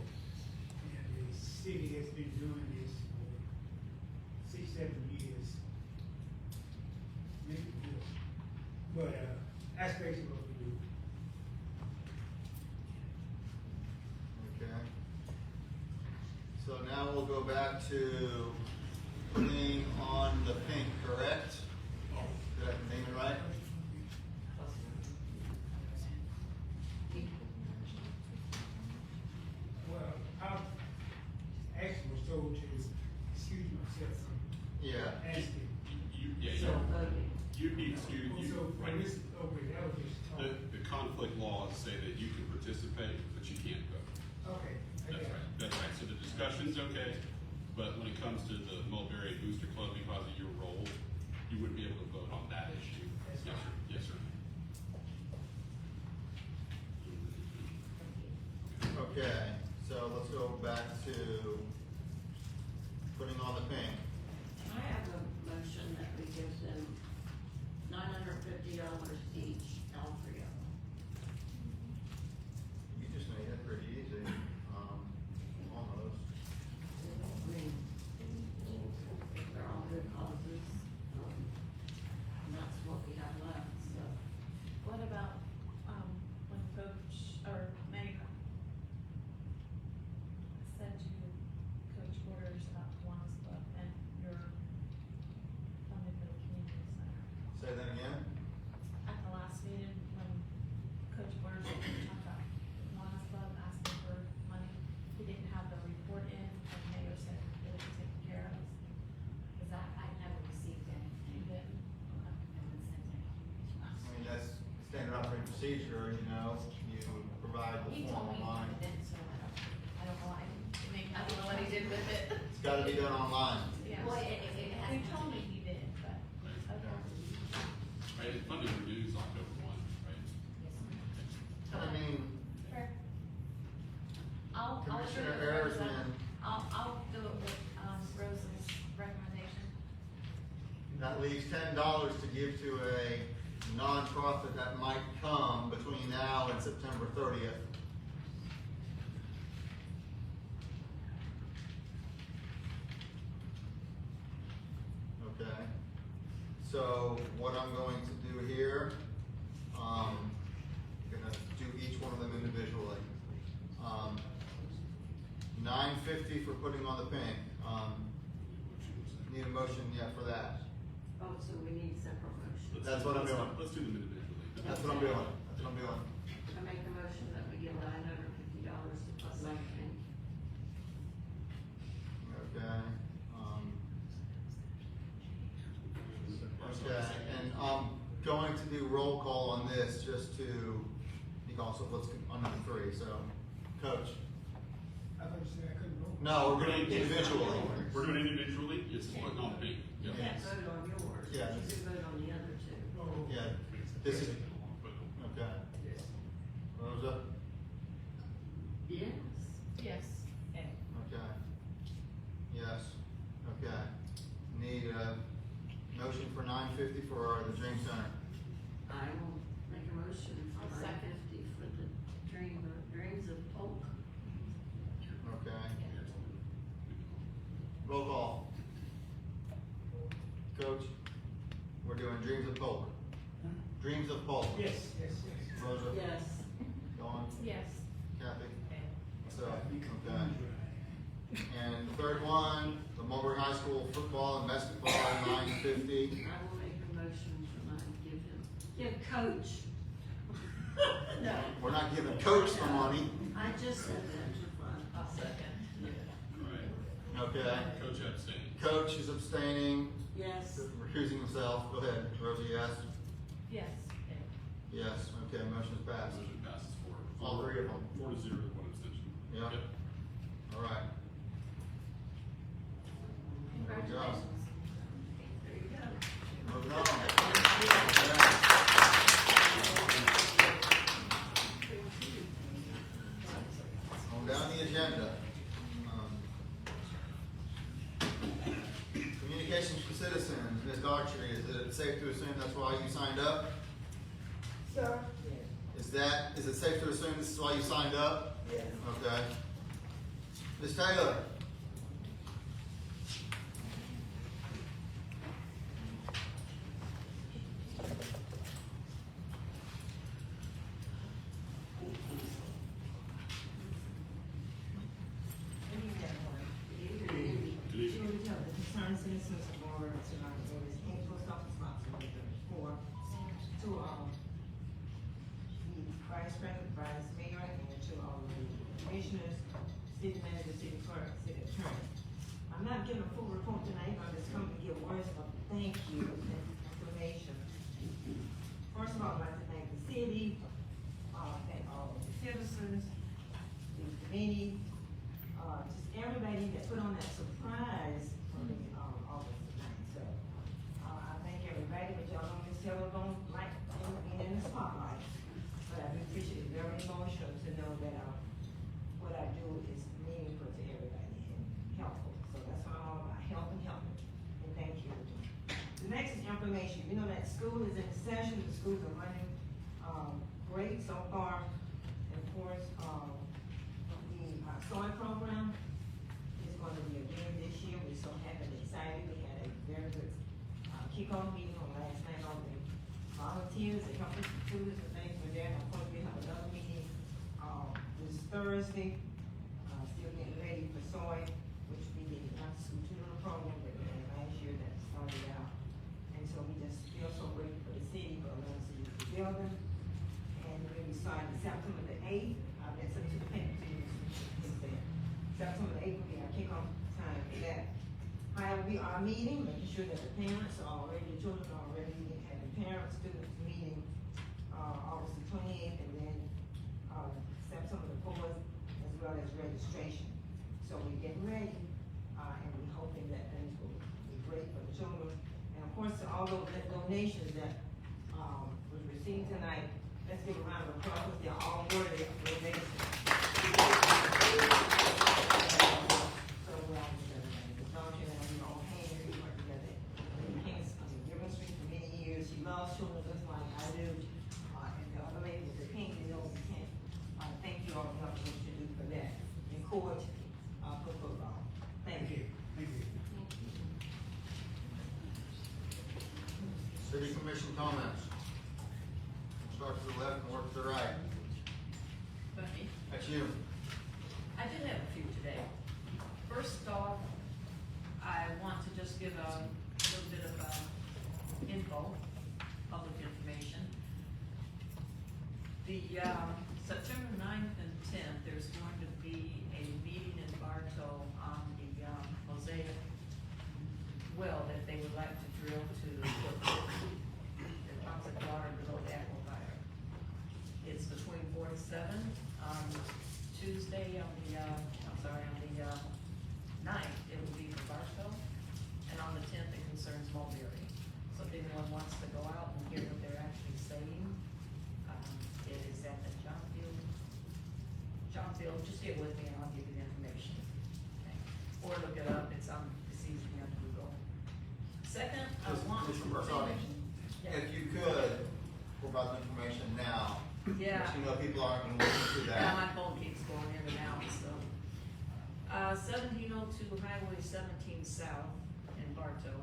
And the city has been doing this for 6-7 years. Maybe more. But that's basically what we do. Okay. So now we'll go back to putting on the pink, correct? Did I name it right? Well, I actually was told to excuse myself from Yeah. asking. You'd be excused. So, when this, okay, that was just talk. The conflict laws say that you can participate, but you can't vote. Okay. That's right, that's right. So the discussion's okay, but when it comes to the Mulberry Booster Club, because of your role, you wouldn't be able to vote on that issue. That's Yes, sir. Yes, sir. Okay, so let's go back to putting on the pink. I have a motion that we give them $950 each, all three of them. You just made it pretty easy, almost. I mean, they're all good causes, and that's what we have left, so. What about, when Coach, or Mayor said to Coach Borders about Kiwanis Club and your funding for the community center? Say that again? At the last meeting, when Coach Borders was talking about Kiwanis Club asking for money, he didn't have the report in, and Mayor said it was taken care of. Is that, I never received anything. you didn't? I mean, that's standard operating procedure, you know, you provide the He form told me online. he didn't, so I don't know why, maybe I don't know what he did with it. It's gotta be done online. Yeah. Well, it has. He told me he did, but, okay. Right, and funding renews October 1, right? I mean, Fair. I'll Commissioner agree with Rosa. Arizman. I'll go with, Rosa's recommendation. that leaves $10 to give to a nonprofit that might come between now and September 30th. Okay, so what I'm going to do here, I'm gonna do each one of them individually. $9.50 for putting on the pink. Need a motion yet for that? Oh, so we need separate motions. That's what I'm doing. Let's do them individually. That's what I'm doing. That's what I'm doing. I make a motion that we give $950 to Plus Life Inc. Okay, okay, and I'm going to do roll call on this just to, you can also, let's, on number 3, so, Coach. I thought you said I couldn't vote. No, we're doing individually. We're doing individually, it's putting on pink. You Yeah. can't vote on yours, but Yeah. you can vote on the other two. Yeah, this is, okay. Rosa? Yes. Yes. And Okay. Yes, okay. Need a motion for $9.50 for the Dream Center. I will make a motion I'll for second. $950 for the Dreams of Polk. Okay. Roll call. Coach, we're doing Dreams of Polk. Dreams of Polk. Yes, yes, yes. Rosa? Yes. Dawn? Yes. Kathy? and So, okay. And the third one, the Mulberry High School football and basketball, $9.50. I will make a motion for give Coach. No, We're not giving Coach the money. I just said that for fun. I'll second. Okay. Coach abstaining. Coach is abstaining, Yes. recusing himself. Go ahead, Rosie, yes? Yes. And Yes, okay, motion is passed. Motion passes All 3 of them. 4-0 with 1 abstention. Yeah. Yep. All right. Congratulations. There you go. Moving on. On down the agenda. Communications for citizens, Ms. Daughtry, is it safe to assume that's why you signed up? Sir? Is it safe to assume this is why you signed up? Yes. Okay. Ms. Taylor? The concerned citizens of Mulberry tonight is in post office box number 34 to the vice president, vice mayor, and to all of the commissioners, city manager, city clerk, city attorney. I'm not giving a full report tonight, I'm just coming to give words of thank you and information. First of all, I'd like to thank the city, thank all of the citizens, the committee, just everybody that put on that surprise for me, August the 9th. So, I thank everybody, but y'all don't just tell them like being in the spotlight. But I do appreciate it, very emotional to know that, what I do is meaningful to everybody and helpful. So that's what I'm all about, helping. And thank you. The next is information. You know that school is in session, the schools are running, great so far. And of course, the sewing program is going to be again this year. We're so happy and excited. We had a very good kickoff meeting on last night. All the volunteers, the helpers, the students, and things were there. And of course, we have another meeting this Thursday. Still getting ready for sewing, which will be the after-school tutoring program that we had last year that started out. And so we just feel so grateful for the city for allowing us to use the building. And we'll be starting September the 8th. I've been sent to the paper to you. September the 8th will be our kickoff time for that. However, we are meeting, making sure that the parents are already, the children are already having parents, students meeting, August the 28th, and then, September the 4th, as well as registration. So we're getting ready, and we're hoping that things will be great for the children. And of course, to all those donations that, was received tonight, let's give a round of applause, because they're all worthy of donations. So well together, the doctor and we all hands, we work together. Hands, given street for many years, she loves children just like I do. And the other lady with the pink, you know, we can't, thank you all for what you do for that. And court, for football. Thank you. Thank you. City Commission comments. Start to the left and work to the right. Bunny, That's you. I do have a few today. just give a little bit of, info, public information. The, September 9th and 10th, there's going to be a meeting in Bartow on the, Mosaic well that they would like to drill to put deposit water below the aquifer. It's between 4 to 7 on Tuesday on the, on the 9th, it will be for Barstow, and on the 10th, it concerns Mulberry. So if anyone wants to go out and hear what they're actually saying, it is at the John Field, just get with me and I'll give you the information. Okay. Or look it up, it's on, it's easy on Google. Second, I want. Sorry, Yeah. if you could, provide the information now. Yeah. But you know, people aren't gonna listen to that. Yeah, my phone keeps going in and out, so. 1702 Highway 17 South in Bartow.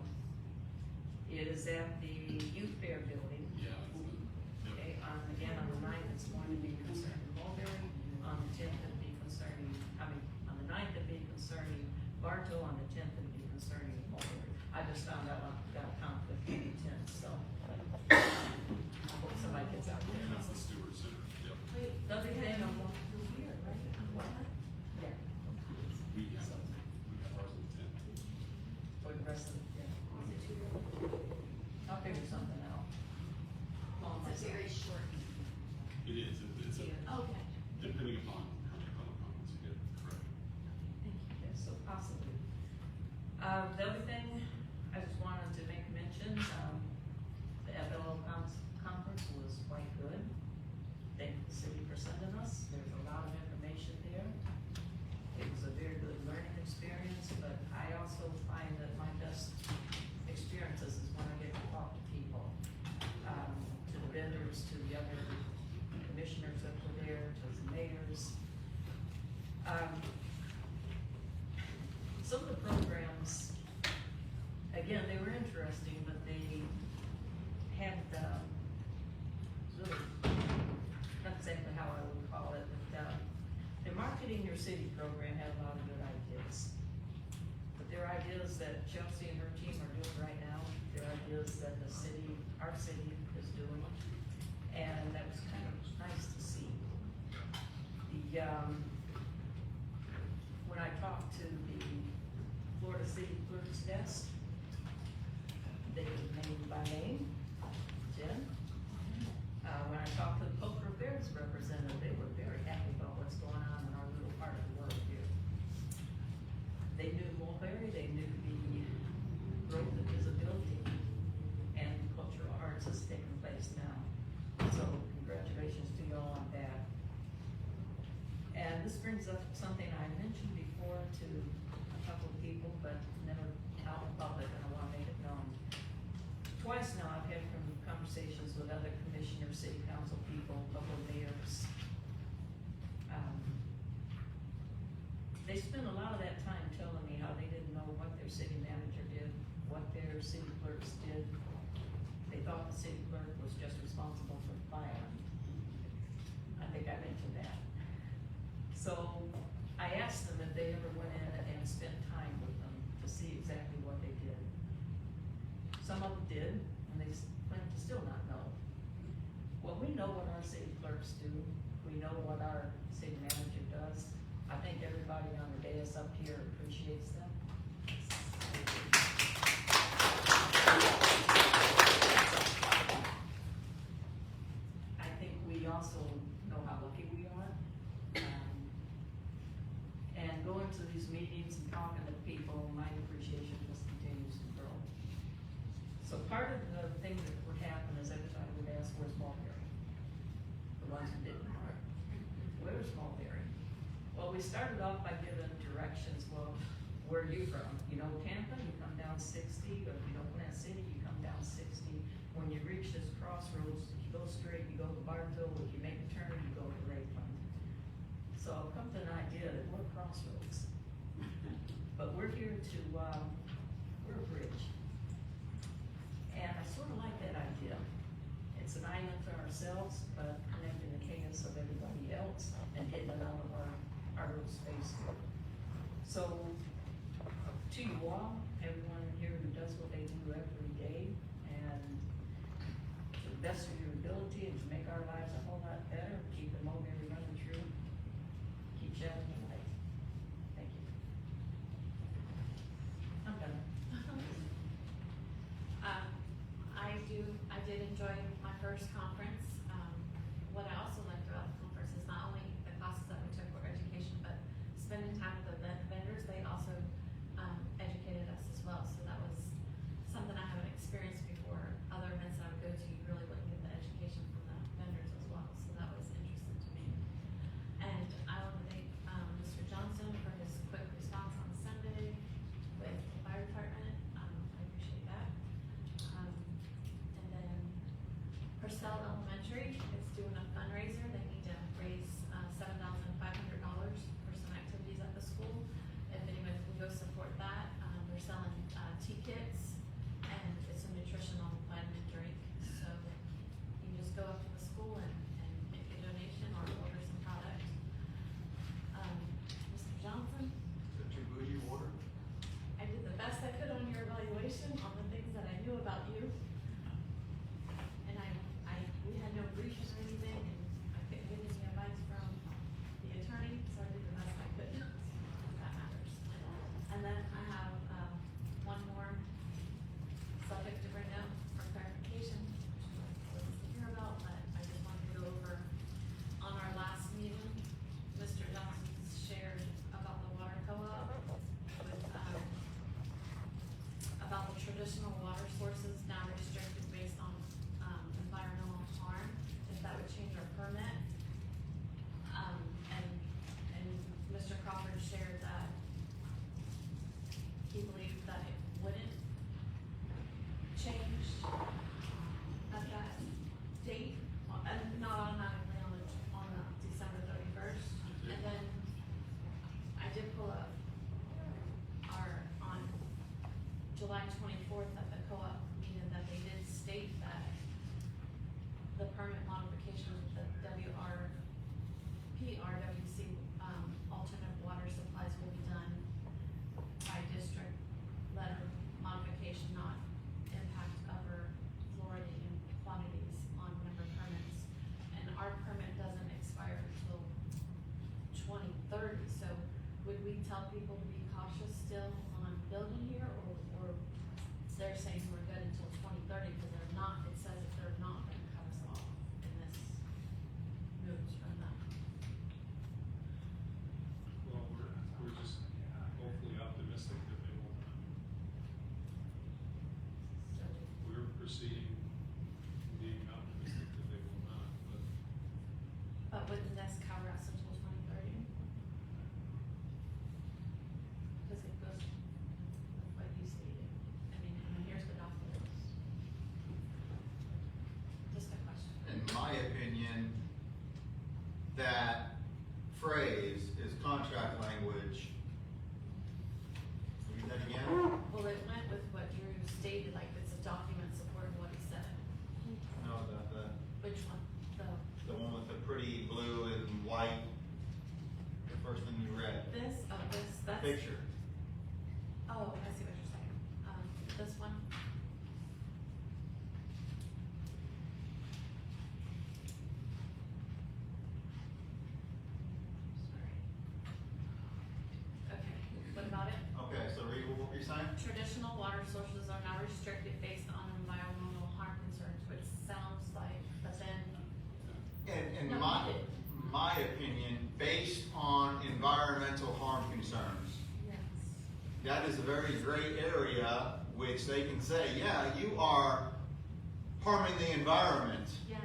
It is at the Youth Fair Building. Yeah. Okay, again, on the 9th, it's going to be concerning Mulberry. On the 10th, it'll be concerning, on the 9th, it'll be concerning Bartow. On the 10th, it'll be concerning Mulberry. I just found out I've got a conflict on the 10th, so. I hope somebody gets out there. That's the Stewart Center, yep. Wait, the other thing I'm going to do here, right? Yeah. We got ours on the 10th. For the rest of the, I'll figure something out. It's a very short meeting. It is, it's a, Okay. depending upon how many public comments you get, correct. Okay, so possibly. The other thing, I just wanted to make mention, the FLO conference was quite good. Thank the city for sending us, there's a lot of information there. It was a very good learning experience, but I also find that my best experiences is when I get to talk to people, to the vendors, to the other commissioners that were there, to the mayors. Some of the programs, again, they were interesting, but they had, really, not exactly how I would call it, but, the Marketing Your City program had a lot of good ideas. But there are ideas that Chelsea and her team are doing right now, there are ideas that the city, our city is doing, and that was kind of nice to see. When I talked to the Florida City Clerk's desk, they were named by name, Jen. When I talked to the Cultural Affairs representative, they were very happy about what's going on in our little part of the world here. They knew Mulberry, they knew the growth and visibility, and cultural arts is taking place now. So congratulations to you all on that. And this brings up something I mentioned before to a couple of people, but never out in public, and I want to make it known. Twice now, I've had conversations with other commissioners, city council people, local mayors. They spend a lot of that time telling me how they didn't know what their city manager did, what their city clerks did. They thought the city clerk was just responsible for filing. I think I mentioned that. So I asked them if they ever went in and spent time with them to see exactly what they did. Some of them did, and they claim to still not know. Well, we know what our city clerks do. We know what our city manager does. I think everybody on the dais up here appreciates them. I think we also know how lucky we are. And going to these meetings and talking to people, my appreciation just continues to grow. So part of the thing that would happen is everybody would ask, where's Mulberry? The ones who didn't. Where's Mulberry? Well, we started off by giving directions. Well, where are you from? You know Tampa, you come down 60, or if you know Plant City, you come down 60. When you reach this crossroads, if you go straight, you go to Bartow. If you make a turn, you go to Lakeland. So I've come to an idea that we're crossroads. But we're here to, we're a bridge. And I sort of like that idea. It's an island for ourselves, but connecting the chaos of everybody else and hitting it out of our little space here. So to you all, everyone in here who does what they do every day, and to the best of your ability, and to make our lives a whole lot better, keep the Mulberry running through, keep shining the light. Thank you. I'm done. I did enjoy my first conference. What I also liked about the conference is not only the classes that we took for education, but spending time with the vendors. They also educated us as well. So that was something I haven't experienced before. Other events that I would go to, you really wouldn't get the education from the vendors as well. So that was interesting to me. And I want to thank Mr. Johnson for his quick response on Sunday with the fire department. I appreciate that. And then Purcell Elementary is doing a fundraiser. They need to raise $7,500 for some activities at the school. If anyone can go support that, they're selling tea kits, and it's a nutritional vitamin drink. So you can just go up to the school and make a donation or order some product. Mr. Johnson? Is that your bougie water? I did the best I could on your evaluation on the things that I knew about you. And we had no briefs or anything, and I couldn't get any advice from the attorney, so I did the best I could. That matters. And then I have, one more subject to bring up for clarification, which was to hear about, but I just wanted to go over on our last meeting, Mr. Johnson shared about the water co-op with, about the traditional water sources now restricted based on, environmental harm, if that would change our permit. And Mr. Crawford shared that he believed that it wouldn't change at that date, and not automatically on the December 31st. And then I did pull up on July 24th at the co-op meeting that they did state that the permit modification with the PRWC, alternative water supplies will be done by district letter modification, not impact over fluoridating quantities on member permits. And our permit doesn't expire until 2030, so would we tell people to be cautious still on building here, or they're saying we're good until 2030, because they're not, it says that they're not gonna cut us off, and this moves from that. Well, we're just hopefully optimistic that they will not. We're proceeding, being optimistic that they will not, but But wouldn't this cover us until 2030? Because it goes with what you stated. I mean, and here's the documents. Just a question. In my opinion, that phrase is contract language. Read that again? Well, it went with what Drew stated, like it's a document supporting what he said. No, Which one? the one with the pretty blue and white, the first thing you read. That's. Picture. Oh, I see what you're saying. This one? Sorry. Okay, what about it? Okay, so read what you're saying? Traditional water sources are now restricted based on environmental harm concerns, which sounds like, but then. In No, my, it- my opinion, based on environmental harm concerns. Yes. That is a very gray area which they can say, yeah, you are harming the environment, Yes,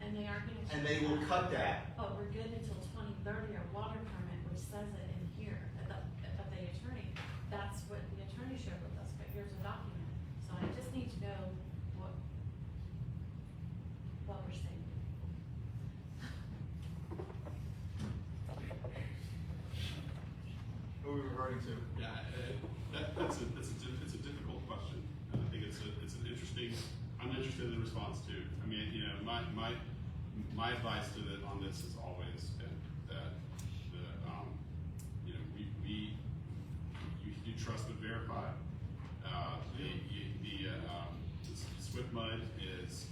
and they are gonna. and they will cut that. But we're good until 2030, our water permit, which says it in here, but the attorney, that's what the attorney shared with us, but here's a document. So I just need to know what we're saying. Who are we reverting to? Yeah, it's a difficult question. And I think it's an interesting. I'm interested in the response too. I mean, you know, my advice to on this has always been that you know, you trust but verify. Swift Mud is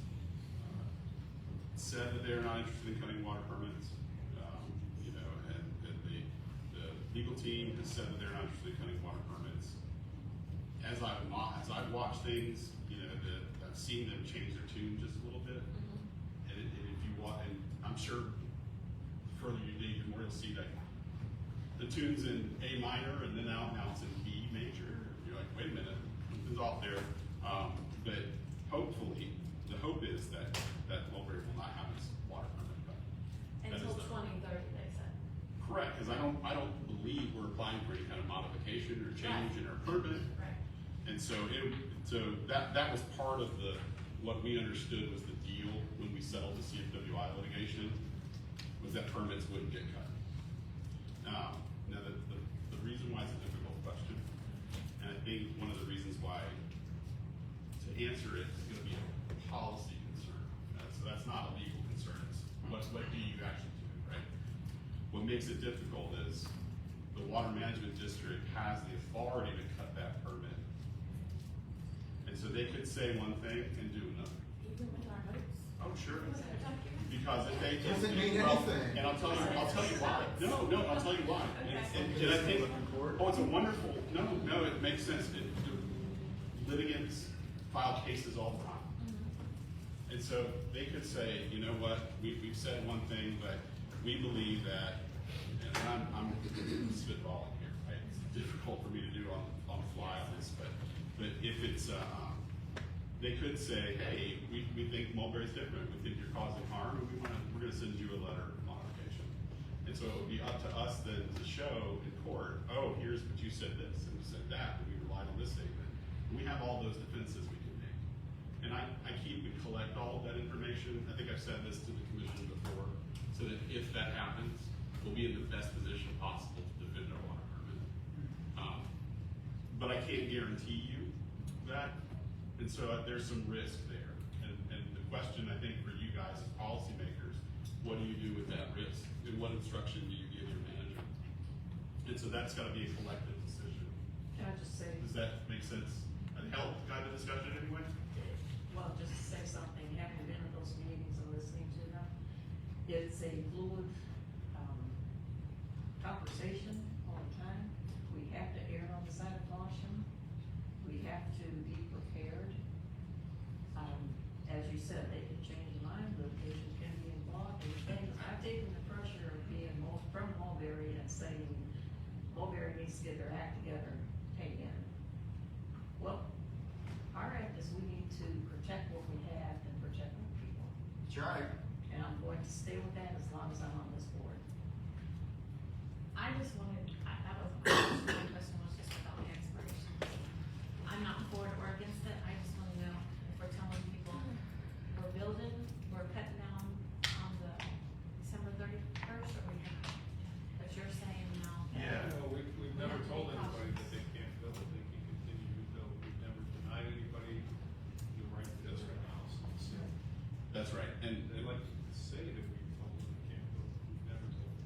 said that they're not interested in cutting water permits. And the legal team has said that they're not interested in cutting water permits. As I've watched things, I've seen them change their tune just a little bit. And if you watch, and I'm sure the further you dig, the more you'll see that the tune's in A minor, and then now it's in B major. You're like, wait a minute, something's off there. But hopefully, the hope is that Mulberry will not have its water permit cut. Until 2030, they said. Correct, because I don't believe we're applying for any kind of modification or change in our permit. Right. And so that was part of what we understood was the deal when we settled the CFWI litigation, was that permits wouldn't get cut. Now the reason why it's a difficult question, and I think one of the reasons why to answer it is going to be a policy concern. So that's not a legal concern. It's what do you actually do, right? What makes it difficult is the Water Management District has the authority to cut that permit. And so they could say one thing and do another. Even with our votes. Oh, sure. Because if they Doesn't mean well, anything. and I'll tell you why. No, I'll tell you why. Okay. And I think, it's a wonderful. No, it makes sense. Litigants file cases all the time, and so they could say, you know what, we've said one thing, but we believe that, and I'm spitballing here, right? It's difficult for me to do on the fly on this, but if it's they could say, hey, we think Mulberry's different. We think you're causing harm, and we're going to send you a letter of modification. And so it would be up to us then to show in court, oh, here's what you said this, and you said that, and we relied on this statement. And we have all those defenses we can make. And I keep and collect all of that information. I think I've said this to the commission before, so that if that happens, we'll be in the best position possible to defend our water permit. But I can't guarantee you that. And so there's some risk there. And the question, I think, for you guys as policymakers, what do you do with that risk? And what instruction do you give your manager? And so that's got to be a collective decision. Can I just say? Does that make sense? Help guide the discussion anyway? Well, just to say something, having been in those meetings and listening to them, it's a fluid, conversation all the time. We have to err on the side of caution. We have to be prepared. As you said, they can change their mind, litigation can be involved in things. I've taken the pressure of being from Mulberry and saying, Mulberry needs to get their act together, hang in. Well, our act is we need to protect what we have and protect our people. That's right. And I'm going to stay with that as long as I'm on this board. I just wanted, that was, my question was just about the expiration. I'm not for it or against it, I just wanna know if we're telling people we're building, we're cutting down on the December 31st, or we have, but you're saying now. No, we've never have to told make anybody cautious. that they can't build, they can continue to build. We've never denied anybody the right to build their house. So, That's right. And they like to say that we've told them they can't build, we've never told them.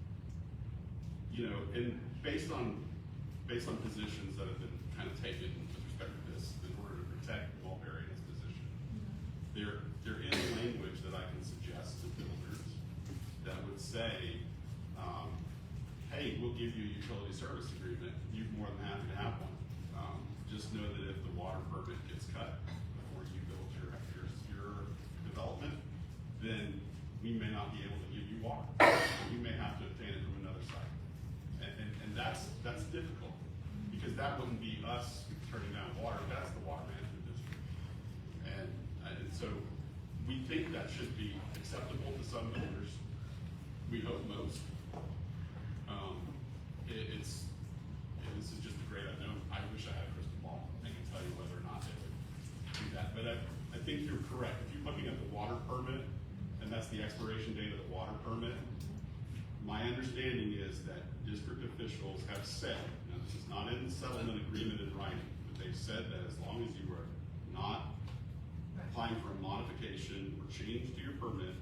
and based on positions that have been kind of taken with respect to this, in order to protect Mulberry in its position, there is language that I can suggest to builders that would say, hey, we'll give you a utility service agreement. You're more than happy to have one. Just know that if the water permit gets cut before you build your development, then we may not be able to give you water. You may have to obtain it from another site. And that's difficult, because that wouldn't be us turning down water, that's the Water Management District. And so we think that should be acceptable to some builders. We hope most. This is just a great unknown. I wish I had a crystal ball. I can tell you whether or not they would do that. But I think you're correct. If you're looking at the water permit, and that's the expiration date of the water permit, my understanding is that district officials have said, now this is not in the settlement agreement in writing, but they've said that as long as you are not applying for a modification or change to your permit,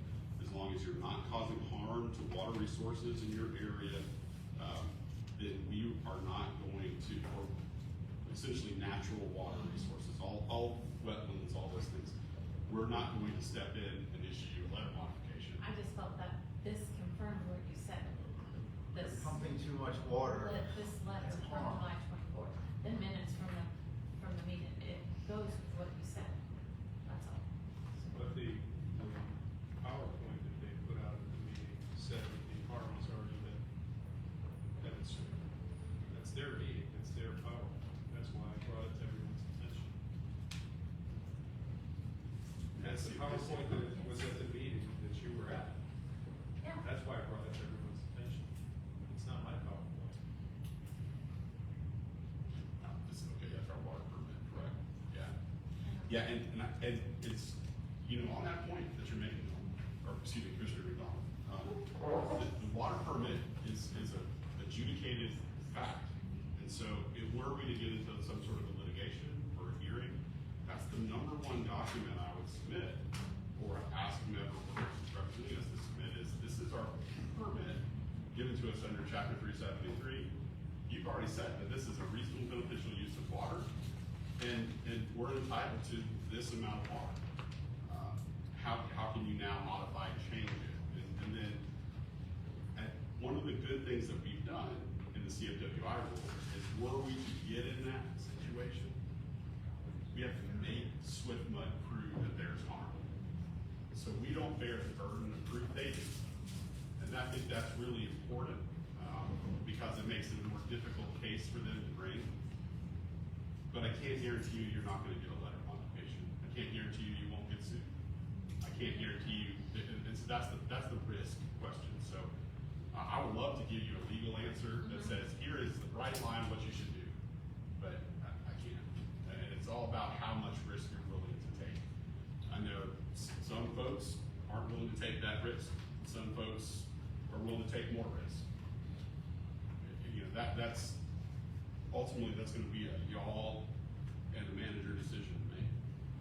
as long as you're not causing harm to water resources in your area, then we are not going to, or essentially natural water resources, all wetlands, all those things. We're not going to step in and issue a letter modification. I just felt that this confirmed what you said. This, Pumping too much water. this letter It's from harm. July 24th, the minutes from the meeting, it goes with what you said. That's all. But the PowerPoint that they put out at the meeting said that the harm has already been demonstrated. That's their meeting, it's their PowerPoint. That's why I brought it to everyone's attention. That's the PowerPoint that was at the meeting that you were at. Yeah. That's why I brought it to everyone's attention. It's not my PowerPoint. This is okay, that's our water permit, correct? Yeah. Yeah, and it's, you know, on that point that you're making, or excuse me, Commissioner McDonald, the water permit is a adjudicated fact. And so if were we to get into some sort of a litigation or a hearing, that's the number one document I would submit or ask whoever representing us to submit is, this is our permit given to us under chapter 373. You've already said that this is a reasonable beneficial use of water, and we're entitled to this amount of water. How can you now modify and change it? And then, one of the good things that we've done in the CFWI rule is, were we to get in that situation, we have to make Swift Mud prove that there's harm. So we don't bear the burden of proof, they do. And I think that's really important, because it makes it a more difficult case for them to bring. But I can't guarantee you you're not gonna get a letter modification. I can't guarantee you won't get sued. I can't guarantee you, and so that's the risk question. So I would love to give you a legal answer that says, here is the bright line of what you should do. But I can't. And it's all about how much risk you're willing to take. I know some folks aren't willing to take that risk. Some folks are willing to take more risk. You know, that's ultimately that's gonna be a y'all and the manager decision to make.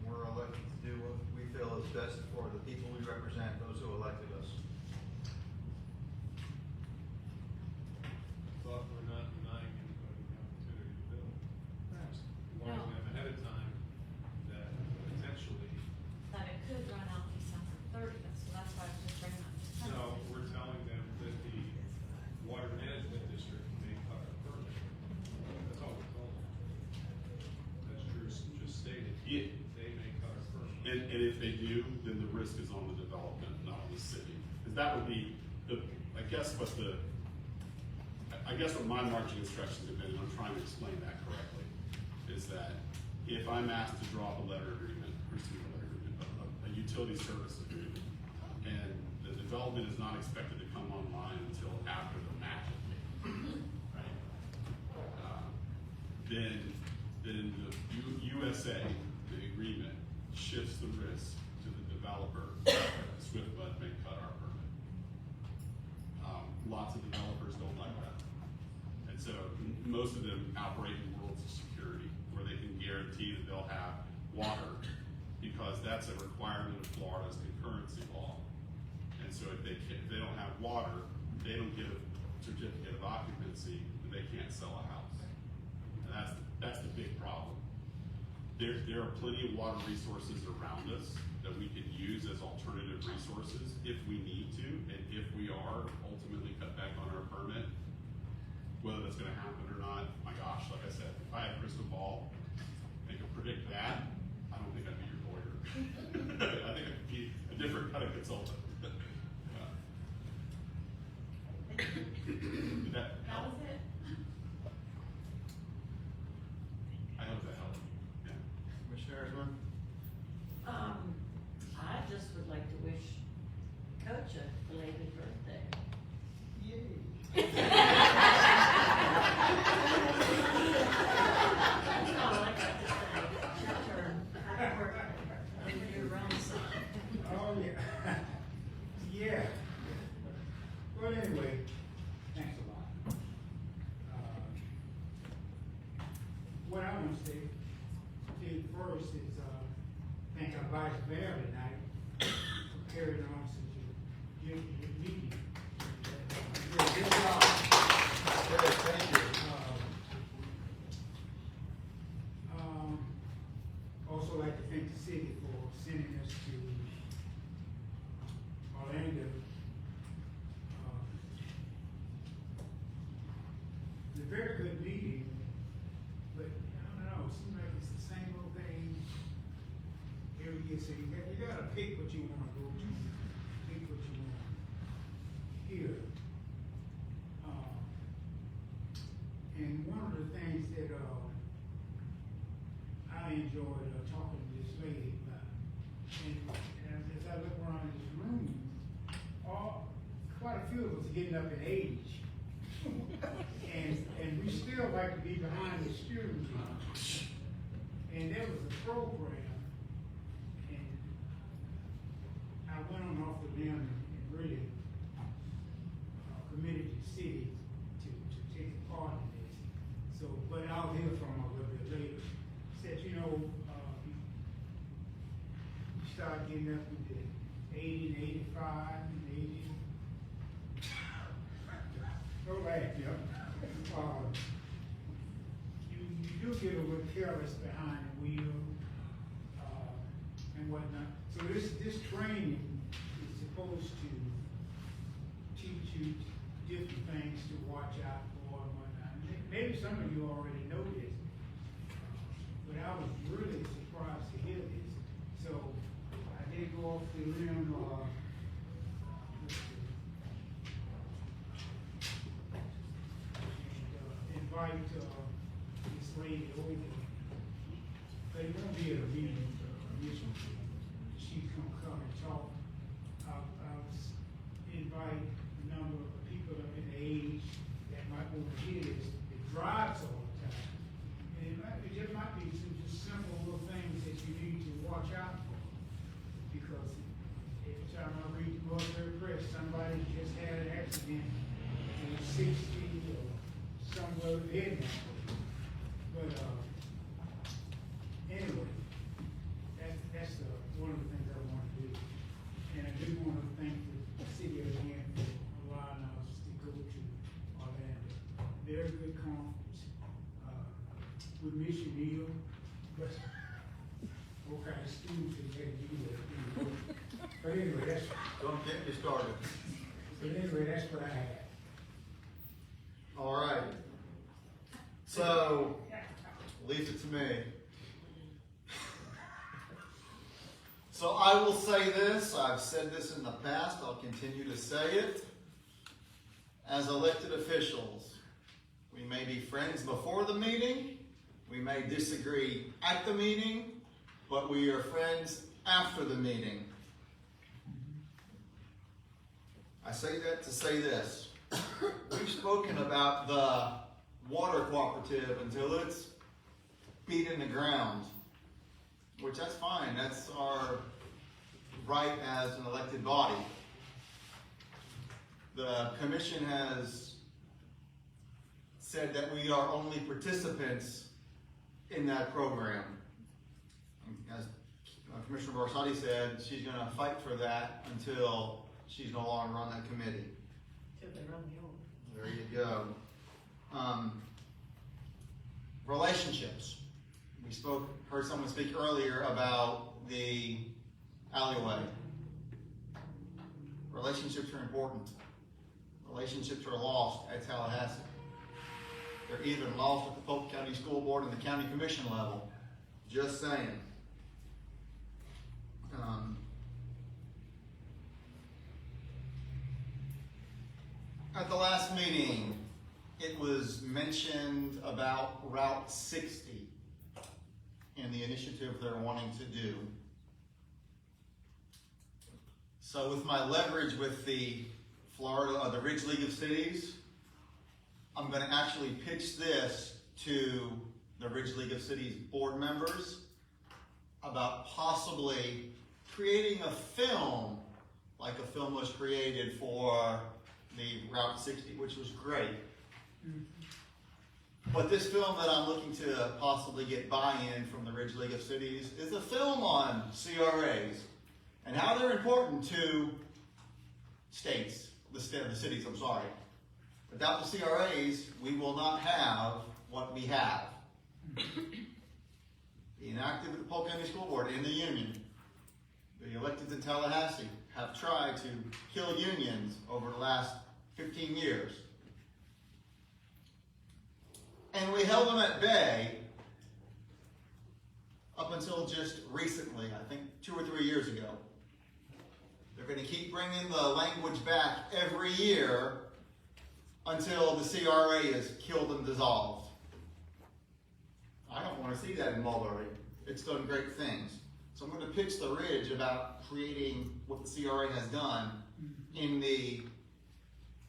We're elected to do what we feel is best for the people we represent, those who elected us. But we're not denying anybody the opportunity to build. Warning them ahead of time that potentially, That it could run out December 30th, so that's why I was just bringing up December. no, we're telling them that the water management district may cut our permit. That's all we're told them. As Drew just stated, Yeah. they may cut our permit. And if they do, then the risk is on the development, not on the city. Because that would be I guess what my marching instructions have been, and I'm trying to explain that correctly, is that if I'm asked to draw up a letter agreement, or excuse me, a letter agreement, a utility service agreement, and the development is not expected to come online until after the magic date, right? Then the USA, the agreement, shifts the risk to the developer. Swift Bud may cut our permit. Lots of developers don't like that. And so most of them operate in worlds of security where they can guarantee that they'll have water, because that's a requirement of Florida's concurrency law. And so if they don't have water, they don't get a certificate of occupancy, and they can't sell a house. And that's the big problem. There are plenty of water resources around us that we can use as alternative resources if we need to, and if we are ultimately cut back on our permit. Whether that's gonna happen or not, my gosh, like I said, if I had a crystal ball and could predict that, I don't think I'd be your lawyer. I think I'd be a different kind of consultant. Did that That help? was it. I hope that helped. Yeah. Commissioner Erzman? I just would like to wish Coach a belated birthday. That's all I got to say. It's your turn. Happy birthday. Over your own son. Oh, yeah. Yeah. Well, anyway, thanks a lot. What I want to say first is, thank our vice mayor tonight for carrying on such a good meeting. You did a good job. Good, thank you. thank the city for sending us to Orlando. It's a very good meeting, but I don't know, it seems like it's the same old thing every year. So you gotta pick what you wanna go to, pick what you wanna hear. And one of the things that I enjoyed talking to this lady about, and as I look around this room, quite a few of us are getting up in age. and we still like to be behind the steering wheel. And there was a program, and I went on off the limb and really committed to the city to take a part in this. So, but I'll hear from her a little bit later. Said, you start getting up into 80 and 85 and 80. Don't laugh, Jeff. You do get a little careless behind the wheel and whatnot. So this training is supposed to teach you different things to watch out for and whatnot. Maybe some of you already know this, but I was really surprised to hear this. So I did go off the limb. Invite this lady over, but it won't be at a meeting, she's gonna come and talk. I'll invite a number of people up in age that might want to hear this, that drives all the time. And it just might be some just simple little things that you need to watch out for. Because every time I read the Mulberry Press, somebody just had an accident in 60 or somewhere in there. But anyway, that's one of the things I want to do. And I do want to thank the city again for allowing us to go to Orlando. Very good conference. We miss you, Neil, but what kind of students you had to do that? But anyway, Don't get me started. But anyway, that's what I had. All right. So, leaves it to me. So I will say this, I've said this in the past, I'll continue to say it. As elected officials, we may be friends before the meeting, we may disagree at the meeting, but we are friends after the meeting. I say that to say this. We've spoken about the water cooperative until it's beat in the ground, which that's fine. That's our right as an elected body. The commission has said that we are only participants in that program. As Commissioner Barsati said, she's going to fight for that until she's no longer on that committee. There you go. Relationships. We heard someone speak earlier about the alleyway. Relationships are important. Relationships are lost at Tallahassee. They're even lost at the Polk County School Board and the County Commission level. Just saying. At the last meeting, it was mentioned about Route 60 and the initiative they're wanting to do. So with my leverage with the Ridge League of Cities, I'm going to actually pitch this to the Ridge League of Cities board members about possibly creating a film, like a film was created for the Route 60, which was great. But this film that I'm looking to possibly get buy-in from the Ridge League of Cities is a film on CRAs and how they're important to the cities, I'm sorry. Without the CRAs, we will not have what we have. being active with the Polk County School Board in the union. The electeds in Tallahassee have tried to kill unions over the last 15 years. And we held them at bay up until just recently, I think 2 or 3 years ago. They're going to keep bringing the language back every year until the CRA is killed and dissolved. I don't want to see that in Mulberry. It's done great things. So I'm going to pitch the Ridge about creating what the CRA has done in the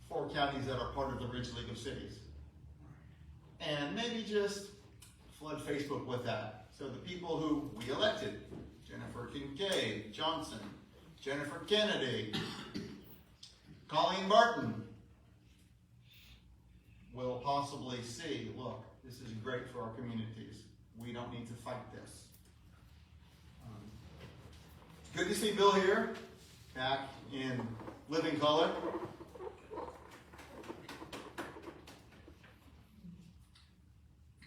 4 counties that are part of the Ridge League of Cities. And maybe just flood Facebook with that. So the people who we elected, Jennifer Kincaid, Johnson, Jennifer Kennedy, Colleen Barton, will possibly see, look, this is great for our communities. We don't need to fight this. It's good to see Bill here, back in living color.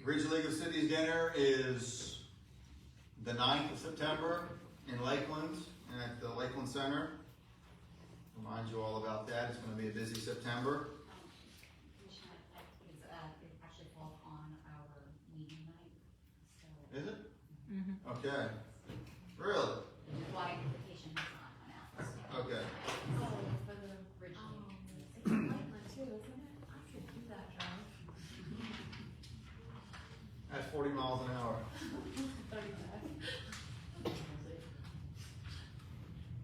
Ridge League of Cities dinner is the 9th of September in Lakeland, at the Lakeland Center. Remind you all about that. It's going to be a busy September. It actually falls on our meeting night. So Is it? Mm-hmm. Okay. Really? Why vacation has not come out. Okay. Oh, for the Ridge League. It's in Lakeland too, isn't it? I could do that drive. That's 40 miles an hour. 35.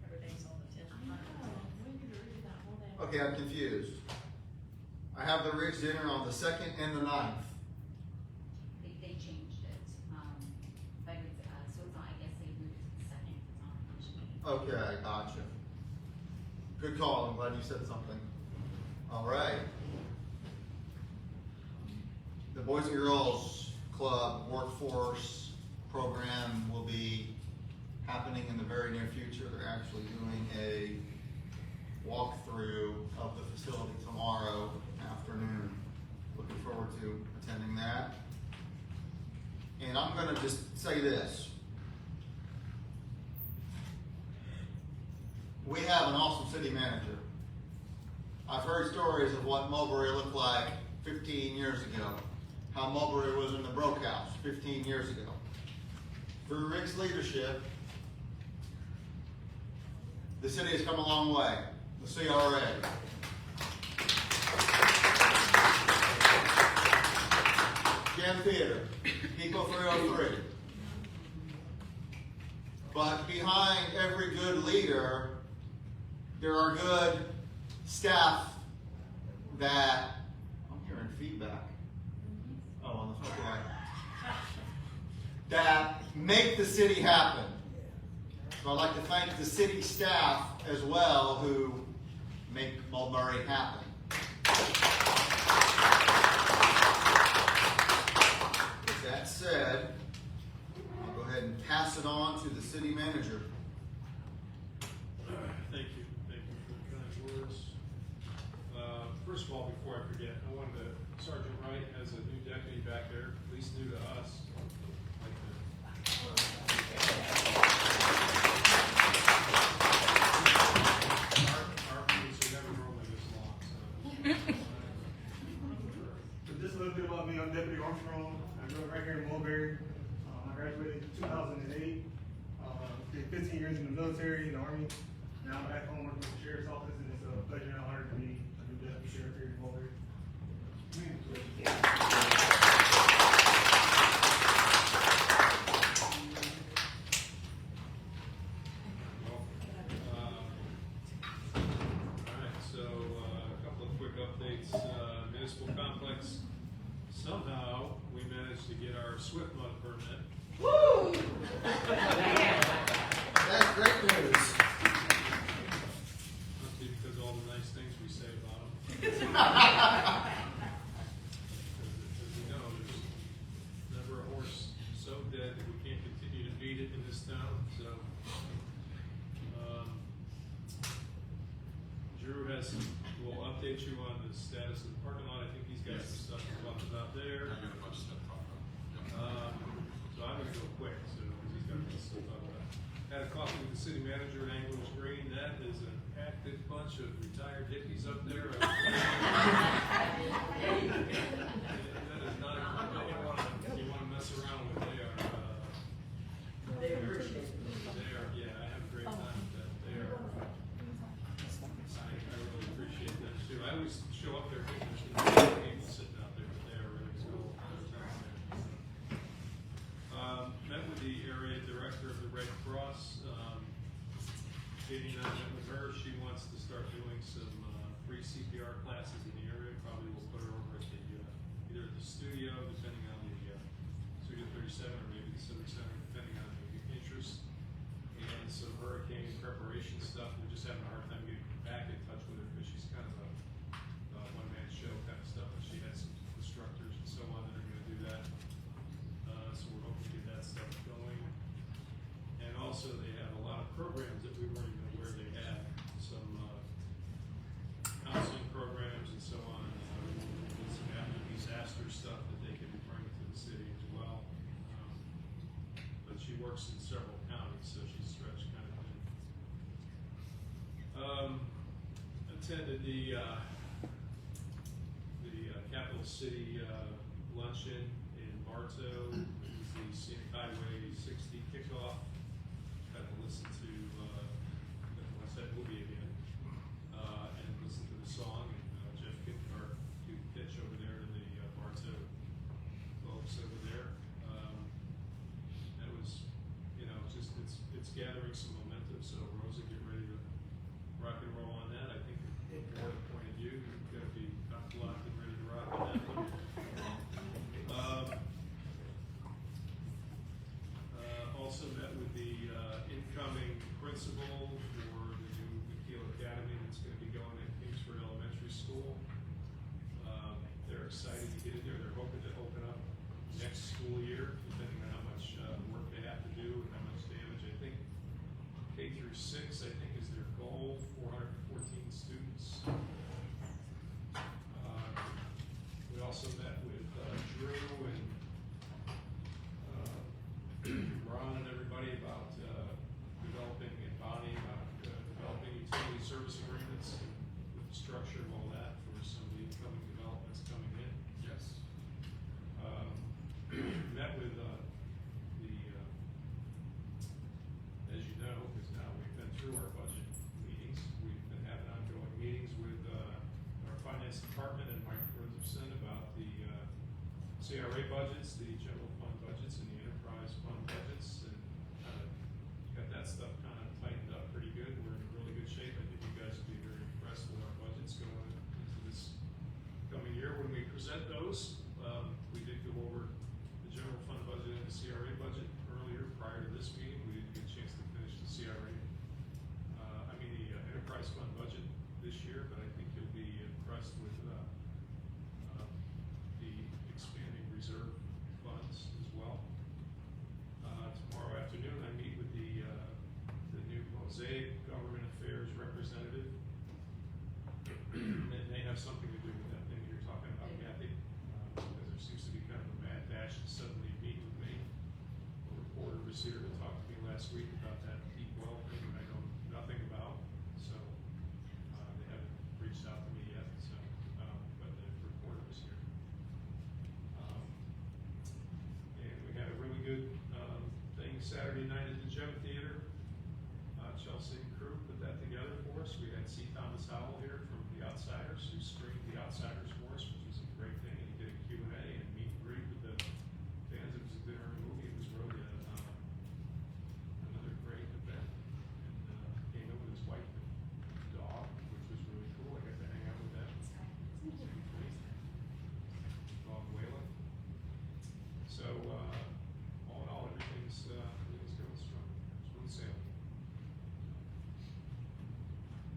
Everything's on the 10th. I know, we could read that whole day. Okay, I'm confused. I have the Ridge dinner on the 2nd and the 9th. They changed it. But it's, so it's not, I guess they moved it to the second, it's not officially. Okay, gotcha. Good call. I'm glad you said something. All right. The Boys and Girls Club workforce program will be happening in the very near future. They're actually doing a walkthrough of the facility tomorrow afternoon. Looking forward to attending that. And I'm going to just say this. We have an awesome city manager. I've heard stories of what Mulberry looked like 15 years ago. How Mulberry was in the broke house 15 years ago. Through Rick's leadership, the city has come a long way. The CRA. Gem Theater, Eco 303. But behind every good leader, there are good staff that, I'm hearing feedback. Oh, on the phone. That make the city happen. So I'd like to thank the city staff as well who make Mulberry happen. With that said, I'll go ahead and pass it on to the city manager. Thank you. Thank you for the kind words. First of all, before I forget, I wanted to, Sergeant Wright has a new deputy back there, at least new to us. Our meetings are never normally this long, so. So just a little bit about me, I'm Deputy Armstrong. I grew up right here in Mulberry. I graduated in 2008. Did 15 years in the military, in the Army. Now I'm back home working with the Sheriff's Office, and it's a pleasure and honor to be a new Deputy Sheriff here in Mulberry. Alright, so a couple of quick updates. Municipal complex, somehow we managed to get our Swift mud permit. Woo! That's great news. Must be because of all the nice things we say about them. As we know, there's never a horse so dead that we can't continue to beat it in this town, so. Drew will update you on the status of the parking lot. I think he's got some stuff to talk about there. I got a bunch of stuff to talk about. So I'm gonna go quick. had a coffee with the city manager at Anglers Green. That is an active bunch of retired hippies up there. That is not a company you want to mess around with. They are, They appreciate it. they are, yeah, I have a great time with them. They are, I really appreciate them too. I always show up there thinking there's going to be people sitting out there, but they are ready to go. Met with the area director of the Red Cross. Katie and I met with her. She wants to start doing some free CPR classes in the area. Probably we'll put her over at the either at the studio, depending on the Studio 37, or maybe the Civic Center, depending on the interest. And some hurricane preparation stuff. We're just having a hard time getting back in touch with her because she's kind of a one-man show kind of stuff. And she had some instructors and so on that are going to do that. So we're hoping to get that stuff going. And also they have a lot of programs that we weren't even aware they had. Some counseling programs and so on. And some after disaster stuff that they can bring to the city as well. But she works in several counties, so she's stretched kind of thin. Attended the Capital City luncheon in Bartow. It was the Scenic Highway 60 kickoff. Got to listen to watch that movie again, and listen to the song. And Jeff Kittner do the pitch over there to the Bartow folks over there. That was, just it's gathering some momentum. So Rosa, get ready to rock and roll on that. I think from a board point of view, you've got to be locked and ready to rock on that one. Also met with the incoming principal for the new McKeel Academy that's going to be going at Kingsford Elementary School. They're excited to get in there. They're hoping to open up next school year, depending on how much work they have to do and how much damage. I think K through 6, I think, is their goal, 414 students. We also met with Drew and Ron and everybody about developing, and Bonnie about developing utility service agreements with the structure of all that for some of the incoming developments coming in. Yes. Met with as you know, because now we've been through our budget meetings, we've been having ongoing meetings with our finance department and Mike Rosenson about the CRA budgets, the general fund budgets, and the enterprise fund budgets, and got that stuff kind of tightened up pretty good. We're in really good shape. I think you guys will be very impressed with our budgets going into this coming year. When we present those, we did go over the general fund budget and the CRA budget earlier prior to this meeting. We didn't get a chance to finish the CRA, the enterprise fund budget this year, but I think you'll be impressed with the expanding reserve funds as well. Tomorrow afternoon, I meet with the new Mosaic Government Affairs representative. It may have something to do with that thing you're talking about, Kathy, because there seems to be kind of a mad dash to suddenly meet with me. A reporter was here to talk to me last week about that deep well thing I know nothing about, so they haven't reached out to me yet. So, but the reporter was here. And we had a really good thing Saturday night at the Gem Theater. Chelsea and crew put that together for us. We had C. Thomas Howell here from The Outsiders, who screened The Outsiders for us, which was a great thing. And he did a Q&A and meet and greet with the fans. It was a dinner and movie. It was really another great event. And came in with his wife and dog, which was really cool. I got to hang out with them. Dog Whalen. So all in all, everything's going strong. Smooth sailing.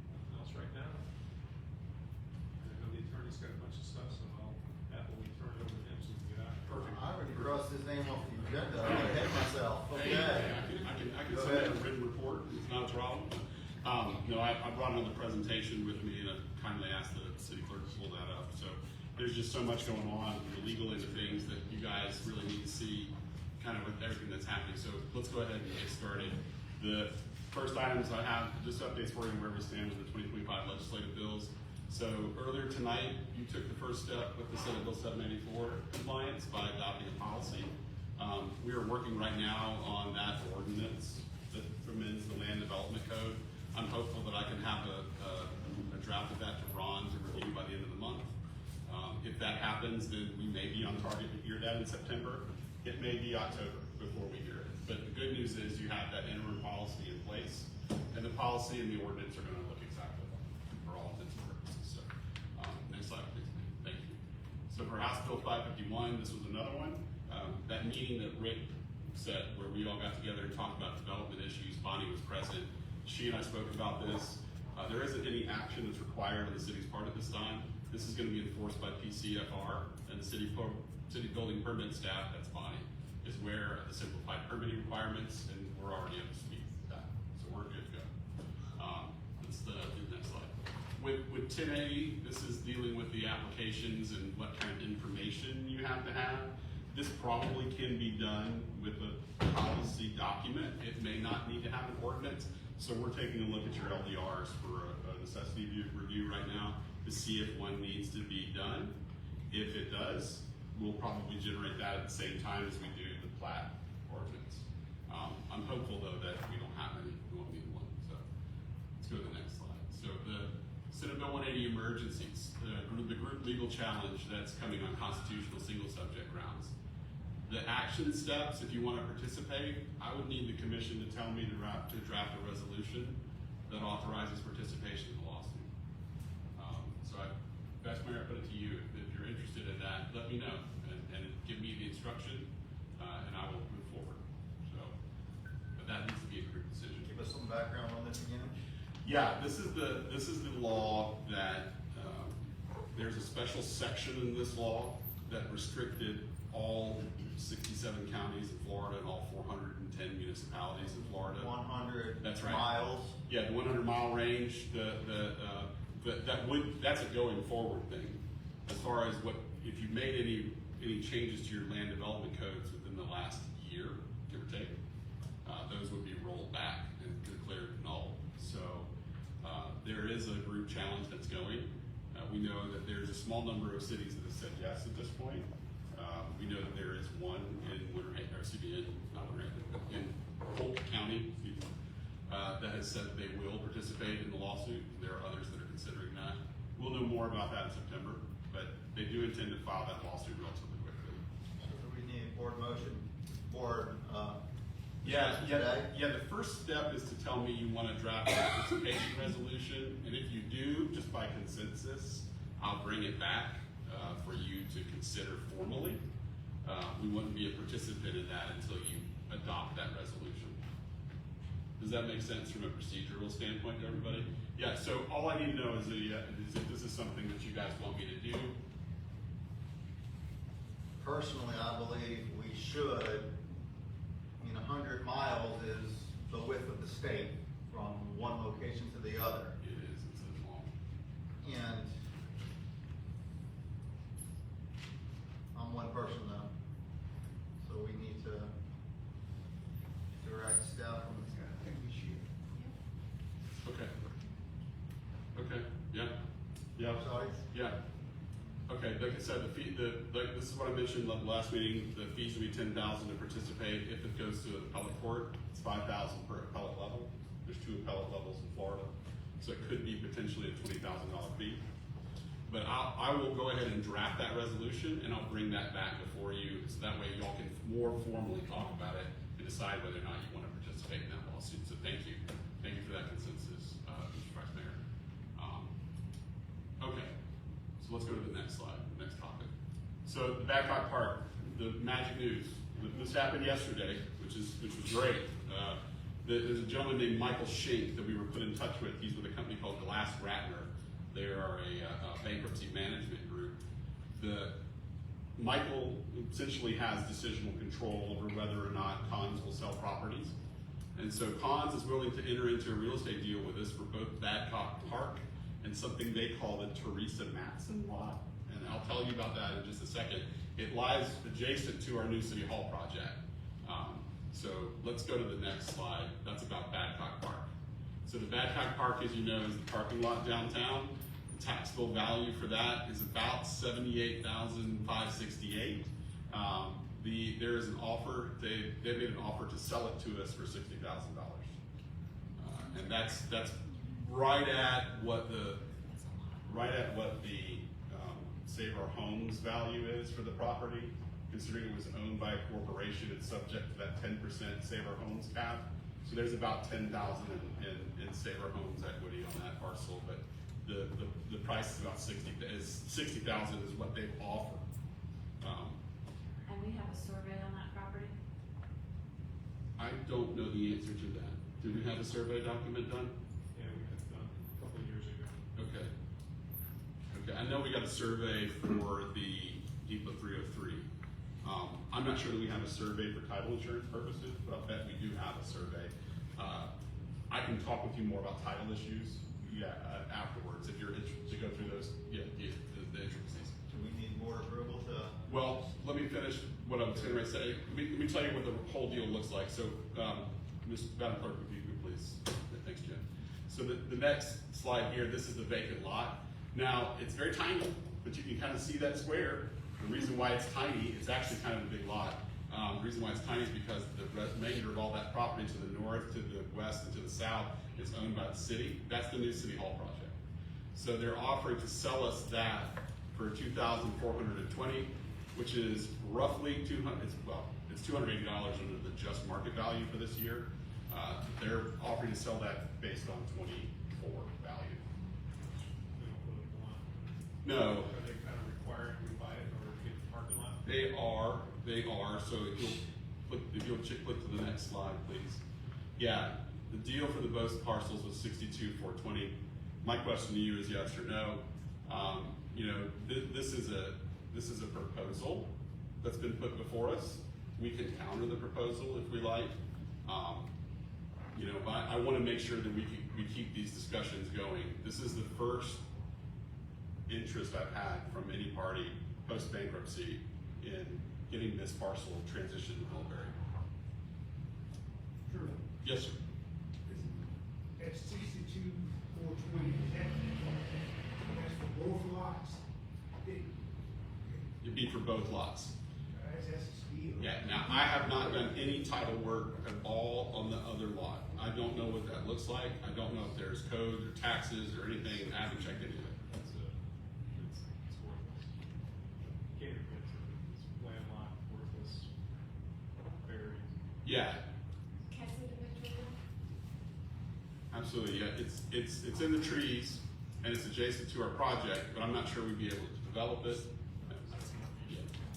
Nothing else right now. I know the attorney's got a bunch of stuff, so I'll happily turn it over to him so we can get out. Perfect. I already crossed his name off the agenda. I'm ahead of myself. Okay. I can send a written report. It's not a problem. I brought another presentation with me and I kindly asked the city clerk to pull that up. So there's just so much going on, the legal end of things that you guys really need to see kind of with everything that's happening. So let's go ahead and get started. The first items I have, just updates for you where we stand with the 2025 legislative bills. So earlier tonight, you took the first step with the Senate Bill 784 compliance by adopting a policy. We are working right now on that ordinance that amends the land development code. I'm hopeful that I can have a draft of that to Ron to review by the end of the month. If that happens, then we may be on target to hear that in September. It may be October before we hear it. But the good news is you have that interim policy in place, and the policy and the ordinance are gonna look exactly like it for all intents and purposes. So, next slide, please. Thank you. So for House Bill 551, this was another one. That meeting that Rick said, where we all got together and talked about development issues, Bonnie was present. She and I spoke about this. There isn't any action that's required on the city's part at this time. This is gonna be enforced by PCFR and the city building permit staff, that's Bonnie, is aware of the simplified permitting requirements, and we're already up to speed with that. So we're good to go. Let's do the next slide. With 10A, this is dealing with the applications and what kind of information you have to have. This probably can be done with a policy document. It may not need to have an ordinance. So we're taking a look at your LDRs for a necessity review right now to see if one needs to be done. If it does, we'll probably generate that at the same time as we do the plat ordinance. I'm hopeful though that we don't have any, we won't need one. So let's go to the next slide. So the Senate Bill 180 emergencies, the group legal challenge that's coming on constitutional single subject grounds. The action steps, if you want to participate, I would need the commission to tell me to draft a resolution that authorizes participation in the lawsuit. So Vice Mayor, I put it to you. If you're interested in that, let me know and give me the instruction, and I will move forward. So, but that needs to be a group decision. Give us some background on this again. Yeah, this is the law that there's a special section in this law that restricted all 67 counties in Florida and all 410 municipalities in Florida. 100 That's right. miles. Yeah, the 100-mile range. That's a going forward thing. As far as what, if you made any changes to your land development codes within the last year, give or take, those would be rolled back and declared null. So there is a group challenge that's going. We know that there's a small number of cities that have said yes at this point. We know that there is one in in Polk County, that has said that they will participate in the lawsuit. There are others that are considering that. We'll know more about that in September, but they do intend to file that lawsuit relatively quickly. So we need a board motion, The first step is to tell me you want to draft a participation resolution, and if you do, just by consensus, I'll bring it back for you to consider formally. We wouldn't be a participant in that until you adopt that resolution. Does that make sense from a procedural standpoint to everybody? Yeah, so all I need to know is if this is something that you guys want me to do. Personally, I believe we should. 100 miles is the width of the state from one location to the other. It is, it's a long. And I'm one person though, so we need to direct staff on this guy. I think we should. Okay, yeah. Sorry? Yeah. Okay, like I said, this is what I mentioned at the last meeting. The fees will be $10,000 to participate. If it goes to the appellate court, it's $5,000 per appellate level. There's 2 appellate levels in Florida, so it could be potentially a $20,000 fee. But I will go ahead and draft that resolution, and I'll bring that back before you, so that way y'all can more formally talk about it and decide whether or not you want to participate in that lawsuit. So thank you for that consensus, Mr. Vice Mayor. Okay. So let's go to the next slide, the next topic. So the Babcock Park, the magic news. This happened yesterday, which was great. There's a gentleman named Michael Schenck that we were put in touch with. He's with a company called Glass Ratner. They are a bankruptcy management group. Michael essentially has decisional control over whether or not Cons will sell properties. And so Cons is willing to enter into a real estate deal with us for both Babcock Park and something they call the Teresa Matson lot. And I'll tell you about that in just a second. It lies adjacent to our new City Hall project. So let's go to the next slide. That's about Badcock Park. So the Badcock Park, as you know, is the parking lot downtown. The taxable value for that is about $78,568. There is an offer. They made an offer to sell it to us for $60,000, and that's right at what the Save Our Homes value is for the property. Considering it was owned by a corporation, it's subject to that 10% Save Our Homes cap. So there's about $10,000 in Save Our Homes equity on that parcel, but the price is about $60,000 is what they've offered. And we have a survey on that property? I don't know the answer to that. Do we have a survey document done? Yeah, we had done a couple of years ago. Okay. Okay, I know we got a survey for the Depot 303. I'm not sure that we have a survey for title insurance purposes, but I'll bet we do have a survey. I can talk with you more about title issues, afterwards, if you're interested to go through those, the intricacies. Do we need board approval to? Well, let me finish what I was going to say. Let me tell you what the whole deal looks like. So, Madam Clerk, if you could please. Thanks, Jim. So the next slide here, this is the vacant lot. Now, it's very tiny, but you can kind of see that square. The reason why it's tiny, it's actually kind of a big lot. The reason why it's tiny is because the remainder of all that property to the north, to the west, and to the south is owned by the city. That's the new City Hall project. So they're offering to sell us that for $2,420, which is roughly it's $280 under the just market value for this year. They're offering to sell that based on 24 value. We don't put it on. No. Are they kind of required to buy it in order to get the parking lot? They are. So if you'll click to the next slide, please. Yeah, the deal for the both parcels was $62,420. My question to you is yes or no. This is a proposal that's been put before us. We can counter the proposal if we like. But I want to make sure that we keep these discussions going. This is the first interest I've had from any party post bankruptcy in getting this parcel transitioned to Mulberry. Sure. Yes, sir. At 62,420, that's for both lots? It'd be for both lots. That's a steal. Yeah, now I have not done any title work at all on the other lot. I don't know what that looks like. I don't know if there's code or taxes or anything. I haven't checked into it. It's worthless. Can't admit it. It's landlocked, worthless, buried. Yeah, Can I see the picture? absolutely. Yeah, it's in the trees and it's adjacent to our project, but I'm not sure we'd be able to develop it.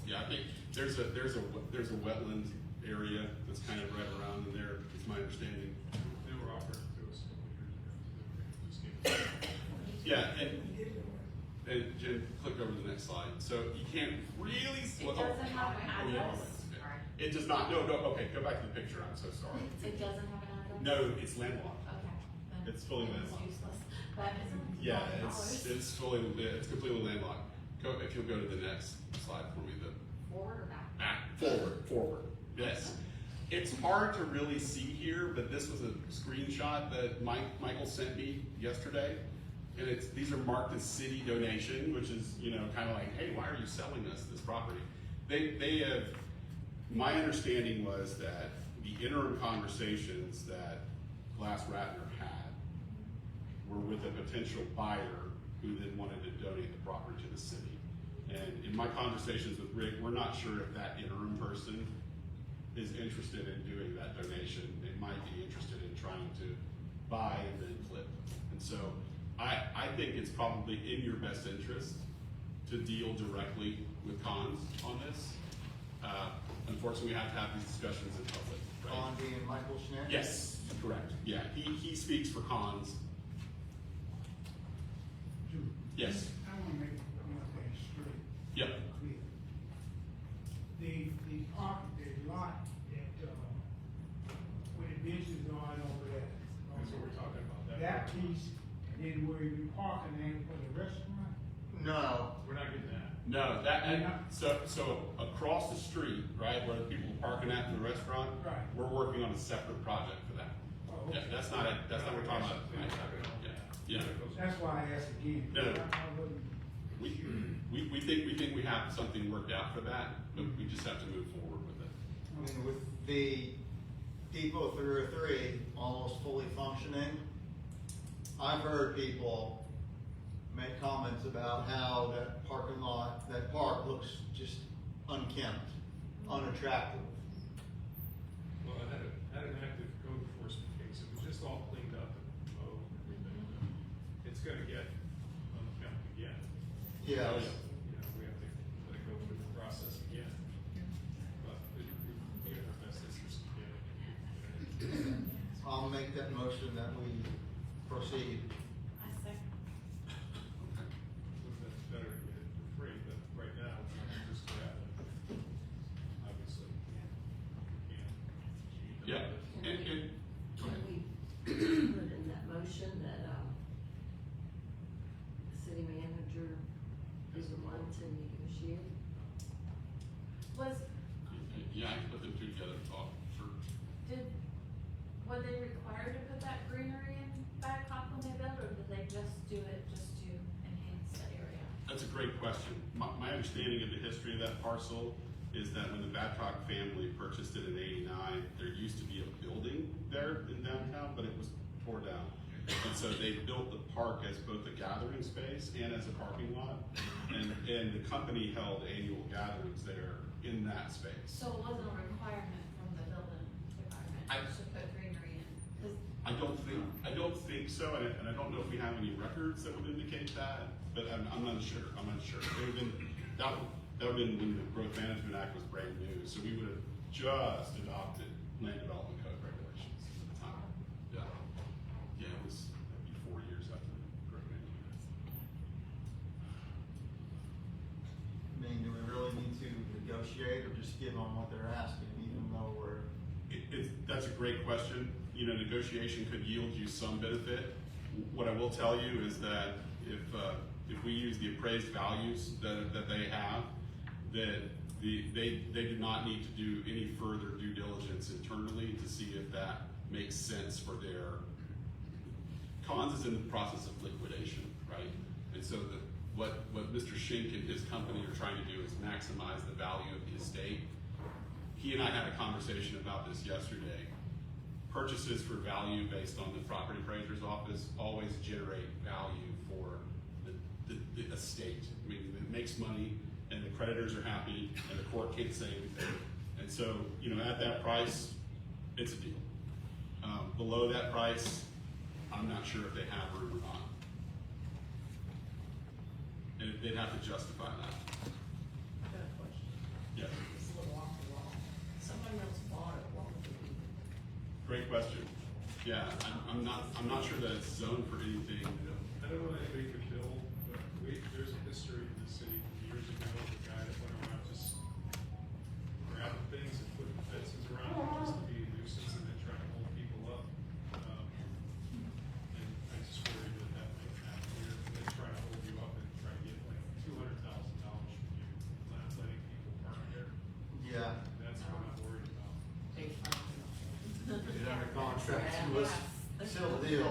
Yeah, I think there's a wetland area that's kind of right around in there. Is my understanding. They were offered to us a couple of years ago. Just gave it. Yeah, and Jim, click over to the next slide. So you can't really. It doesn't have an address? It does not. No. Okay, go back to the picture. I'm so sorry. It doesn't have an address? No, it's landlocked. Okay. Then It's fully it's landlocked. useless. But it's Yeah, $1,000. it's completely landlocked. If you'll go to the next slide for me, Forward or back? Forward. Yes. It's hard to really see here, but this was a screenshot that Michael sent me yesterday. And these are marked as city donation, which is, kind of like, hey, why are you selling us this property? They have, my understanding was that the interim conversations that Glass Ratner had were with a potential buyer who then wanted to donate the property to the city. And in my conversations with Rick, we're not sure if that interim person is interested in doing that donation. They might be interested in trying to buy and then flip. And so I think it's probably in your best interest to deal directly with Cons on this. Unfortunately, we have to have these discussions in public. Right? Con being Michael Schnitt? Yes, correct. Yeah, he speaks for Cons. Yes. I want to make one thing straight. Yep. Clear. The lot that, where the benches are and over there. That's what we're talking about. That piece, and then where you parking there for the restaurant? No. We're not getting that. No, so across the street, right, where the people are parking at in the restaurant, Right. we're working on a separate project for that. Oh, Yeah, okay. that's not what we're talking about. Yeah. That's why I asked again. No. I wasn't sure. We think we have something worked out for that, but we just have to move forward with it. I mean, with the Depot 303 almost fully functioning, I've heard people make comments about how that parking lot, that park looks just unkempt, unattractive. Well, I had an active code enforcement case, it was just all cleaned up and mowed and everything. It's gonna get unkempt again. Yeah. You know, we have to let it go through the process again. But we have our best interest in getting it. I'll make that motion that we proceed. I second. It's better to get it for free, but right now, it's just grab it. Obviously, we can't. Yeah, and, go Can ahead. we put in that motion that, the city manager is the one to negotiate? Was, Yeah, I can put them two together and talk, sure. were they required to put that greenery in Babcock when they built, or did they just do it just to enhance the area? That's a great question. My understanding of the history of that parcel is that when the Babcock family purchased it in '89, there used to be a building there in downtown, but it was tore down. And so they built the park as both a gathering space and as a parking lot. And the company held annual gatherings there in that space. So it wasn't a requirement from the building department to put greenery in? 'Cause I don't think so, and I don't know if we have any records that would indicate that, but I'm not sure. It would have been, that would have been when the Growth Management Act was brand new, so we would have just adopted land development code regulations at the time. Yeah, it was, that'd be 4 years after the Growth Management Act. I mean, do we really need to negotiate or just give them what they're asking, even though we're? That's a great question. You know, negotiation could yield you some benefit. What I will tell you is that if we use the appraised values that they have, that they do not need to do any further due diligence internally to see if that makes sense for their. Cons is in the process of liquidation, right? And so what Mr. Shink and his company are trying to do is maximize the value of the estate. He and I had a conversation about this yesterday. Purchases for value based on the property appraiser's office always generate value for the estate. I mean, it makes money and the creditors are happy and the court can't say anything. And so, you know, at that price, it's a deal. Below that price, I'm not sure if they have room or not. And they'd have to justify that. I've got a question. Yeah. It's a little off the wall. Somebody else bought it, what would it be? Great question. Yeah, I'm not sure that it's zoned for anything. I don't know that we could build, but there's a history in the city years ago of a guy that went around just grabbing things and putting fences around it just to be a nuisance and then trying to hold people up. And I just worry that might happen here, and they try to hold you up and try to get like $200,000 from you, not letting people park there. Yeah. That's what I'm worried about. Big fun. Put it under contract, let's seal the deal.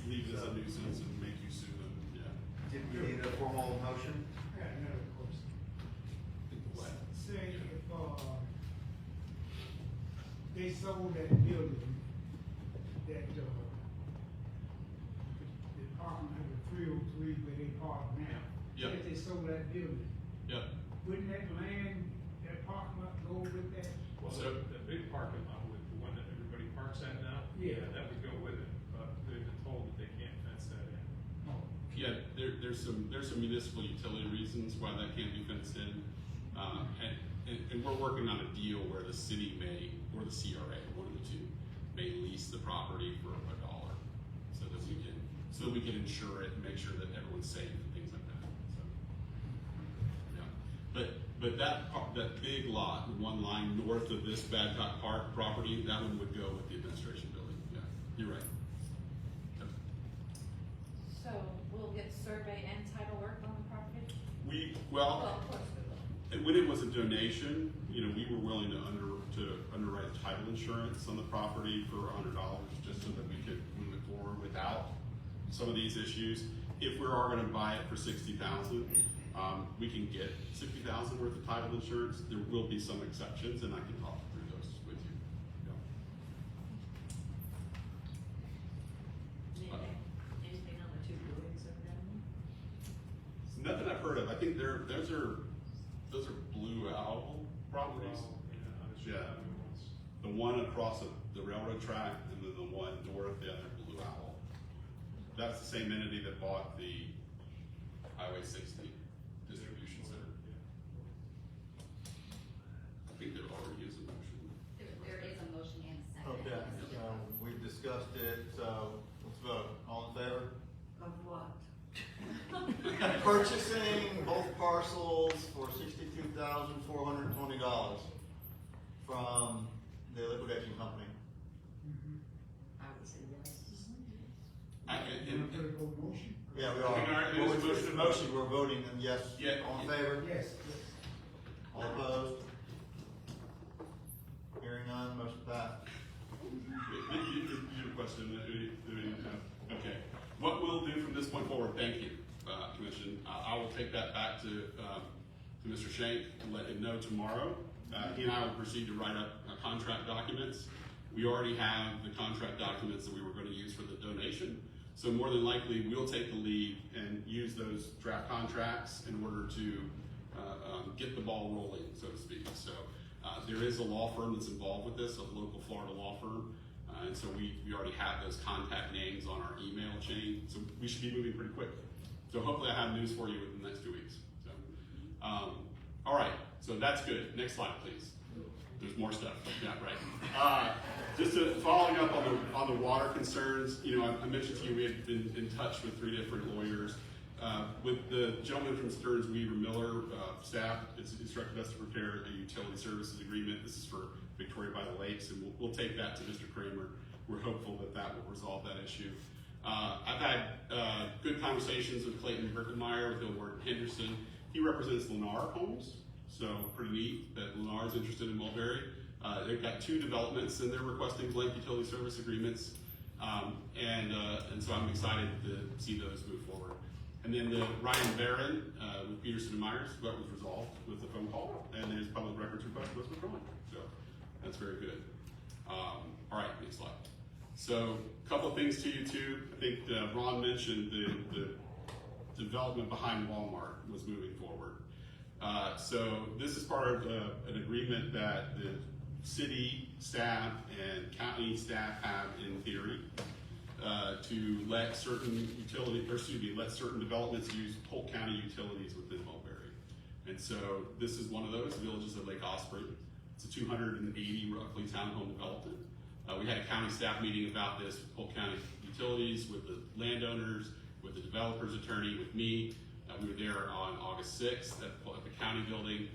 Leave it as a nuisance and make you sue them, yeah. Did we need a formal motion? I got another question. Say if, they sold that building, that, the apartment, the 303 where they park now. Yep. If they sold that building, Yep. wouldn't that land, that parking lot go with that? Well, the big parking lot with the one that everybody parks at now, Yeah. that would go with it, but they've been told that they can't fence that in. Yeah, there's some municipal utility reasons why that can't be fenced in. And we're working on a deal where the city may, or the CRA, one of the two, may lease the property for $1, so that we can insure it and make sure that everyone's safe and things like that, so. Yeah, but that big lot, one line north of this Badcock Park property, that one would go with the administration building, yeah, you're right. Yep. So will will get survey and title work on the property? Well, Of course we will. when it was a donation, you know, we were willing to underwrite title insurance on the property for $100, just so that we could move it forward without some of these issues. If we are gonna buy it for $60,000, we can get $60,000 worth of title insurance. There will be some exceptions, and I can talk through those with you. Anything on the two buildings over there? Nothing I've heard of. I think those are Blue Owl properties. Yeah. The one across the railroad track, and then the one north, the other Blue Owl. That's the same entity that bought the Highway 60 distribution center. I think there already is a motion. There is a motion and a second. Okay, we've discussed it, so let's vote. All in favor? Of what? Purchasing both parcels for $62,420 from the liquidation company. I would say yes. Yeah, we I think are. there's a Well, it's a motion, we're voting, and yes, Yeah. all in favor? Yes. All opposed? Hearing none, motion passed. Your question, okay. What we'll do from this point forward, thank you, Commission. I will take that back to Mr. Shank and let him know tomorrow. He and I will proceed to write up contract documents. We already have the contract documents that we were going to use for the donation. So more than likely, we'll take the lead and use those draft contracts in order to get the ball rolling, so to speak. So there is a law firm that's involved with this, a local Florida law firm. And so we already have those contact names on our email chain. So we should be moving pretty quick. So hopefully I have news for you within the next 2 weeks. So, all right, so that's good. Next slide, please. There's more stuff. Yeah, right. Just following up on the water concerns, you know, I mentioned to you we had been in touch with 3 different lawyers. With the gentleman from Stearns Weaver Miller staff, it's instructed us to prepare a utility services agreement. This is for Victoria by the Lakes, and we'll take that to Mr. Kramer. We're hopeful that that will resolve that issue. I've had good conversations with Clayton Birkenmeyer, with Bill Ward Henderson. He represents Lennar Homes, so pretty neat that Lennar is interested in Mulberry. They've got 2 developments, and they're requesting blank utility service agreements, and so I'm excited to see those move forward. And then the Ryan Barron with Peterson and Myers, that was resolved with a phone call, and his public records request was withdrawn. So that's very good. All right, next slide. So a couple of things to you too. I think Ron mentioned the development behind Walmart was moving forward. So this is part of an agreement that the city staff and county staff have in theory. To let certain let certain developments use Polk County utilities within Mulberry. And so this is one of those, Villages of Lake Osprey. It's a 280 roughly townhome development. We had a county staff meeting about this with Polk County Utilities, with the landowners, with the developer's attorney, with me. We were there on August 6th at the county building.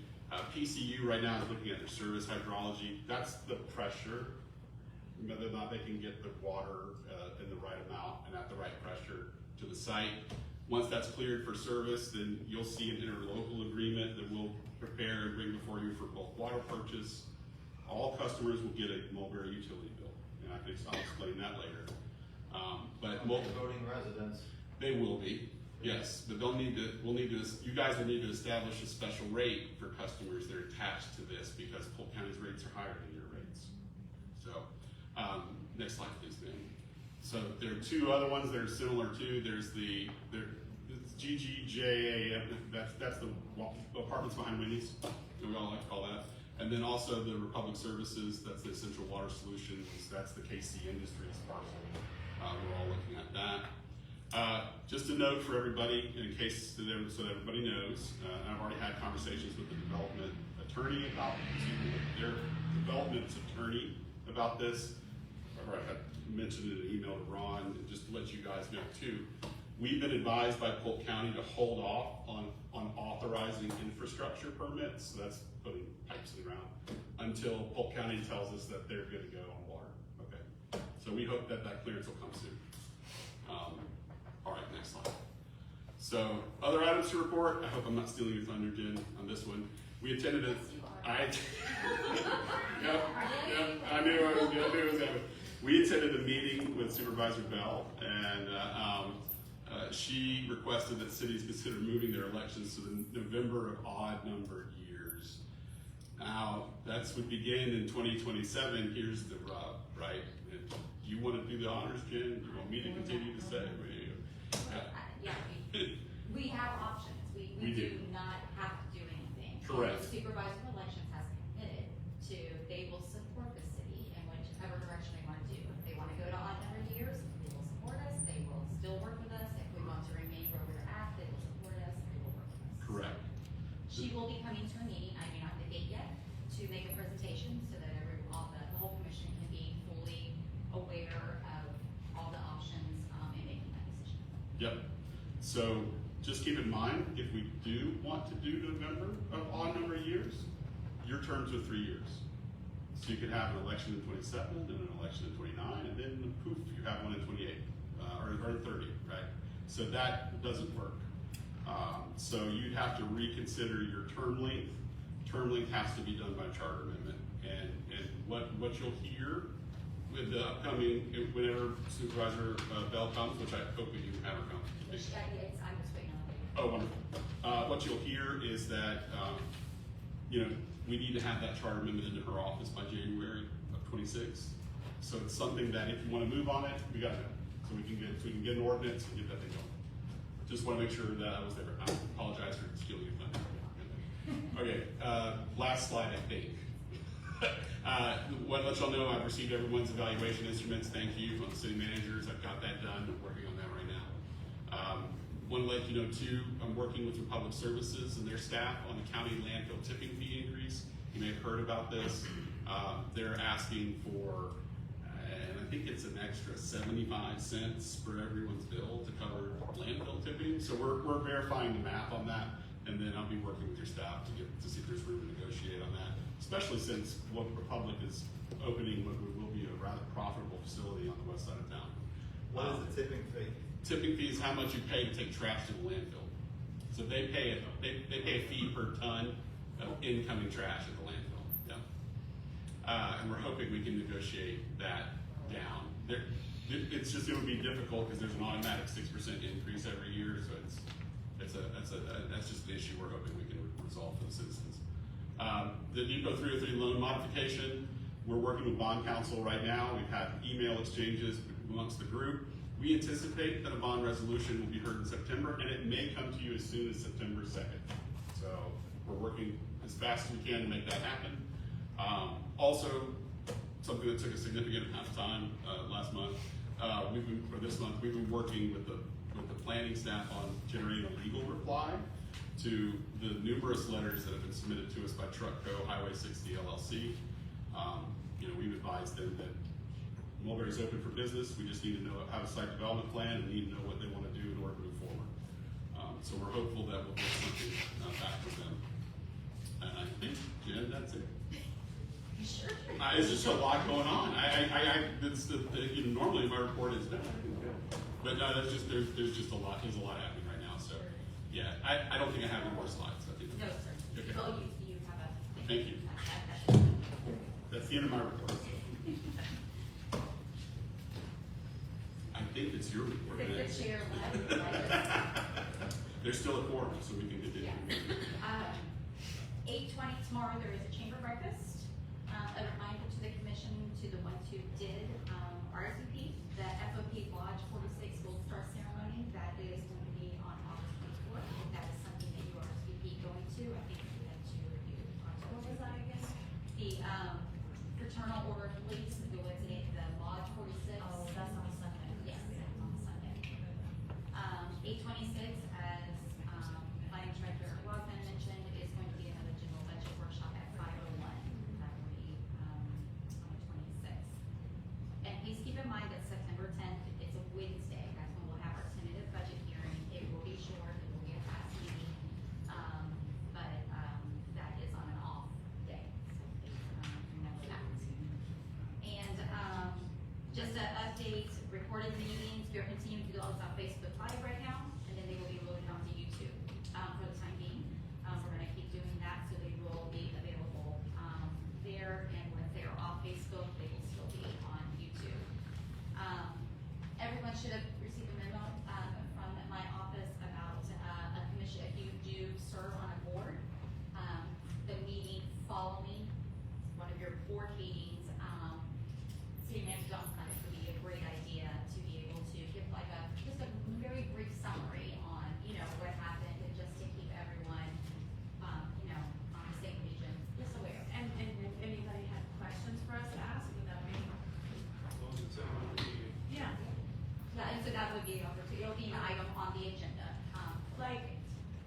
PCU right now is looking at their service hydrology. That's the pressure, whether or not they can get the water in the right amount and at the right pressure to the site. Once that's cleared for service, then you'll see an interlocal agreement that we'll prepare and bring before you for bulk water purchase. All customers will get a Mulberry utility bill, and I'll explain that later. But Voting residents. they will be, yes, but you guys will need to establish a special rate for customers that are attached to this because Polk County's rates are higher than your rates. So, next slide, please, Ben. So there are 2 other ones that are similar too. There's GGJA, that's the apartments behind Wendy's, that we all like to call that. And then also the Republic Services, that's the Essential Water Solutions, that's the KC Industries parcel. We're all looking at that. Just a note for everybody, in case so that everybody knows, I've already had conversations with the development attorney about, their development attorney about this. I mentioned it in an email to Ron, and just to let you guys know too. We've been advised by Polk County to hold off on authorizing infrastructure permits, so that's putting pipes in the ground, until Polk County tells us that they're good to go on water. Okay, so we hope that clearance will come soon. All right, next slide. So, other items to report. I hope I'm not stealing your thunder, Jen, on this one. We attended a. Yep, I knew it was happening. We attended a meeting with Supervisor Bell, and she requested that cities consider moving their elections to the November of odd numbered years. Now, that's would begin in 2027. Here's the rub, right? Do you want to do the honors, Jen? Do you want me to continue to say? We have options. We do not have to do anything. Correct. The supervisor of elections has committed to, they will support the city in whichever direction they want to do. If they want to go to odd numbered years, they will support us. They will still work with us. If we want to remain where we're at, they will support us. They will work with us. Correct. She will be coming to a meeting, I may not have the date yet, to make a presentation so that the whole commission can be fully aware of all the options in making that decision. Yep. So just keep in mind, if we do want to do November of odd number of years, your terms are 3 years. So you could have an election in 27 and an election in 29, and then poof, you have one in 28 or 30, right? So that doesn't work. So you'd have to reconsider your term length. Term length has to be done by charter amendment. And what you'll hear with the upcoming, whenever Supervisor Bell comes, which I hope that you have her come. I'm just waiting on it. Oh, wonderful. What you'll hear is that, we need to have that charter amendment into her office by January of 26. So it's something that if you want to move on it, we got to know. So we can get an ordinance and get that thing going. Just want to make sure that I was there. I apologize for stealing your thunder. Okay, last slide, I think. Want to let y'all know I've received everyone's evaluation instruments. Thank you from the city managers. I've got that done. I'm working on that right now. Want to let you know too, I'm working with Republic Services and their staff on the county landfill tipping fee increase. You may have heard about this. They're asking for, and I think it's an extra 75 cents for everyone's bill to cover landfill tipping. So we're verifying the math on that, and then I'll be working with your staff to see if there's room to negotiate on that. Especially since what Republic is opening what will be a rather profitable facility on the west side of town. What is the tipping fee? Tipping fee is how much you pay to take trash to the landfill. So they pay a fee per ton of incoming trash at the landfill. Yeah. And we're hoping we can negotiate that down. It's just, it would be difficult because there's an automatic 6% increase every year. So that's just an issue we're hoping we can resolve for the citizens. The Depot 303 loan modification, we're working with bond counsel right now. We've had email exchanges amongst the group. We anticipate that a bond resolution will be heard in September, and it may come to you as soon as September 2nd. So we're working as fast as we can to make that happen. Also, something that took a significant amount of time last month, this month, we've been working with the planning staff on generating a legal reply to the numerous letters that have been submitted to us by Truck Co. Highway 60 LLC. We've advised them that Mulberry's open for business. We just need to have a site development plan and need to know what they want to do in order to move forward. So we're hopeful that we'll get something back from them. And I think, Jen, that's it. Sure. It's just a lot going on. Normally my report is done. But no, there's just a lot. There's a lot happening right now. So yeah, I don't think I have any more slides. I think. No, sir. Okay. Oh, you have a. Thank you. That's the end of my report. I think it's your report. It's the chair left. There's still a quorum, so we can continue. 8:20 tomorrow, there is a chamber breakfast. A reminder to the commission, to the ones who did RSVP, the FOP Lodge 46 Gold Star Ceremony, that is going to be on August 24th. If that is something that you RSVP going to, I think we had to review. What was that again? The Fraternal Order of Police, the Lodge 46. Oh, that's on Sunday. Yes, on Sunday. 8:26, as Planning Director Wagman mentioned, is going to be another general budget workshop at 5:01. That will be on the 26th. And please keep in mind that September 10th, it's a Wednesday. That's when we'll have our tentative budget hearing. It will be short. It will be a fast meeting. But that is on an off day. So please remember that. And just an update, recorded meetings, you're continuing to do all this on Facebook Live right now, and then they will be loaded onto should have received a memo, from my office about, a commission, if you do serve on a board, the meeting following one of your board meetings, City Manager Johnson thought it would be a great idea to be able to give like just a very brief summary on, what happened, and just to keep everyone, on the same page and just aware. And if anybody had questions for us to ask, would that be? As long as it's in the meeting. Yeah. Yeah, and so that would be an opportunity, it'll be an item on the agenda. Like,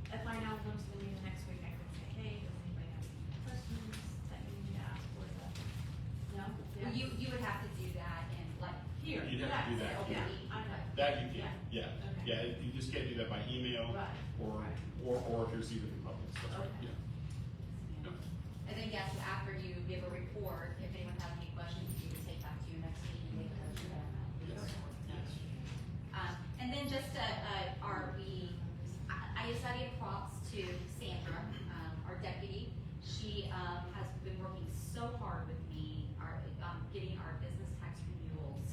if I now come to the meeting next week, I could say, hey, does anybody have any questions that you need to ask for the? No? Well, you would have to do that in like here. You'd have to do that Okay. here. I know. That you can, Yeah. yeah, Okay. yeah, you just can't do that by email, Right. or if you're receiving in public, that's right, Okay. yeah. And then yes, after you give a report, if anyone has any questions, you can take that to your next meeting, they can answer them. Yes, yes. And then just, I decided props to Sandra, our deputy. She, has been working so hard with me, getting our business tax renewals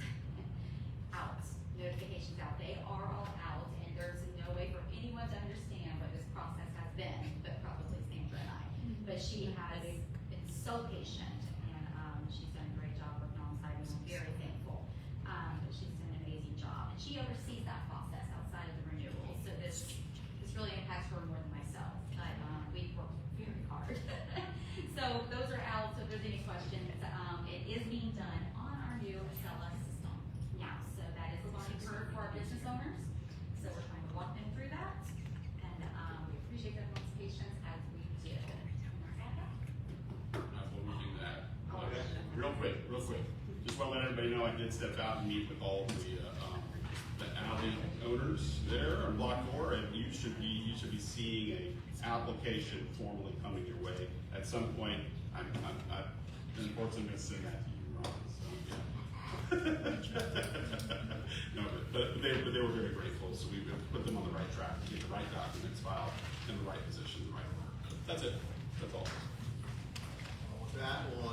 out, notifications out. They are all out, and there's no way for anyone to understand what this process has been, but probably Sandra and I. But she has been so patient, and, she's done a great job working alongside me. I'm very thankful. She's done an amazing job, and she oversees that process outside of the renewal. So this really impacts her more than myself, but, we work very hard. So those are out, so if there's any questions, it is being done on our new Acela system now. So that is a learning curve for our business owners. So we're trying to walk them through that, and, we appreciate everyone's patience as we do. Well, we do that. Real quick, just want to let everybody know I did step out and meet with all of the alley owners there on Block 4, and you should be seeing a application formally coming your way at some point. I'm unfortunately going to send that to you, Ron, so, yeah. No, but they were very grateful, so we put them on the right track to get the right documents filed in the right position, the right order. That's it, that's all. With that, we'll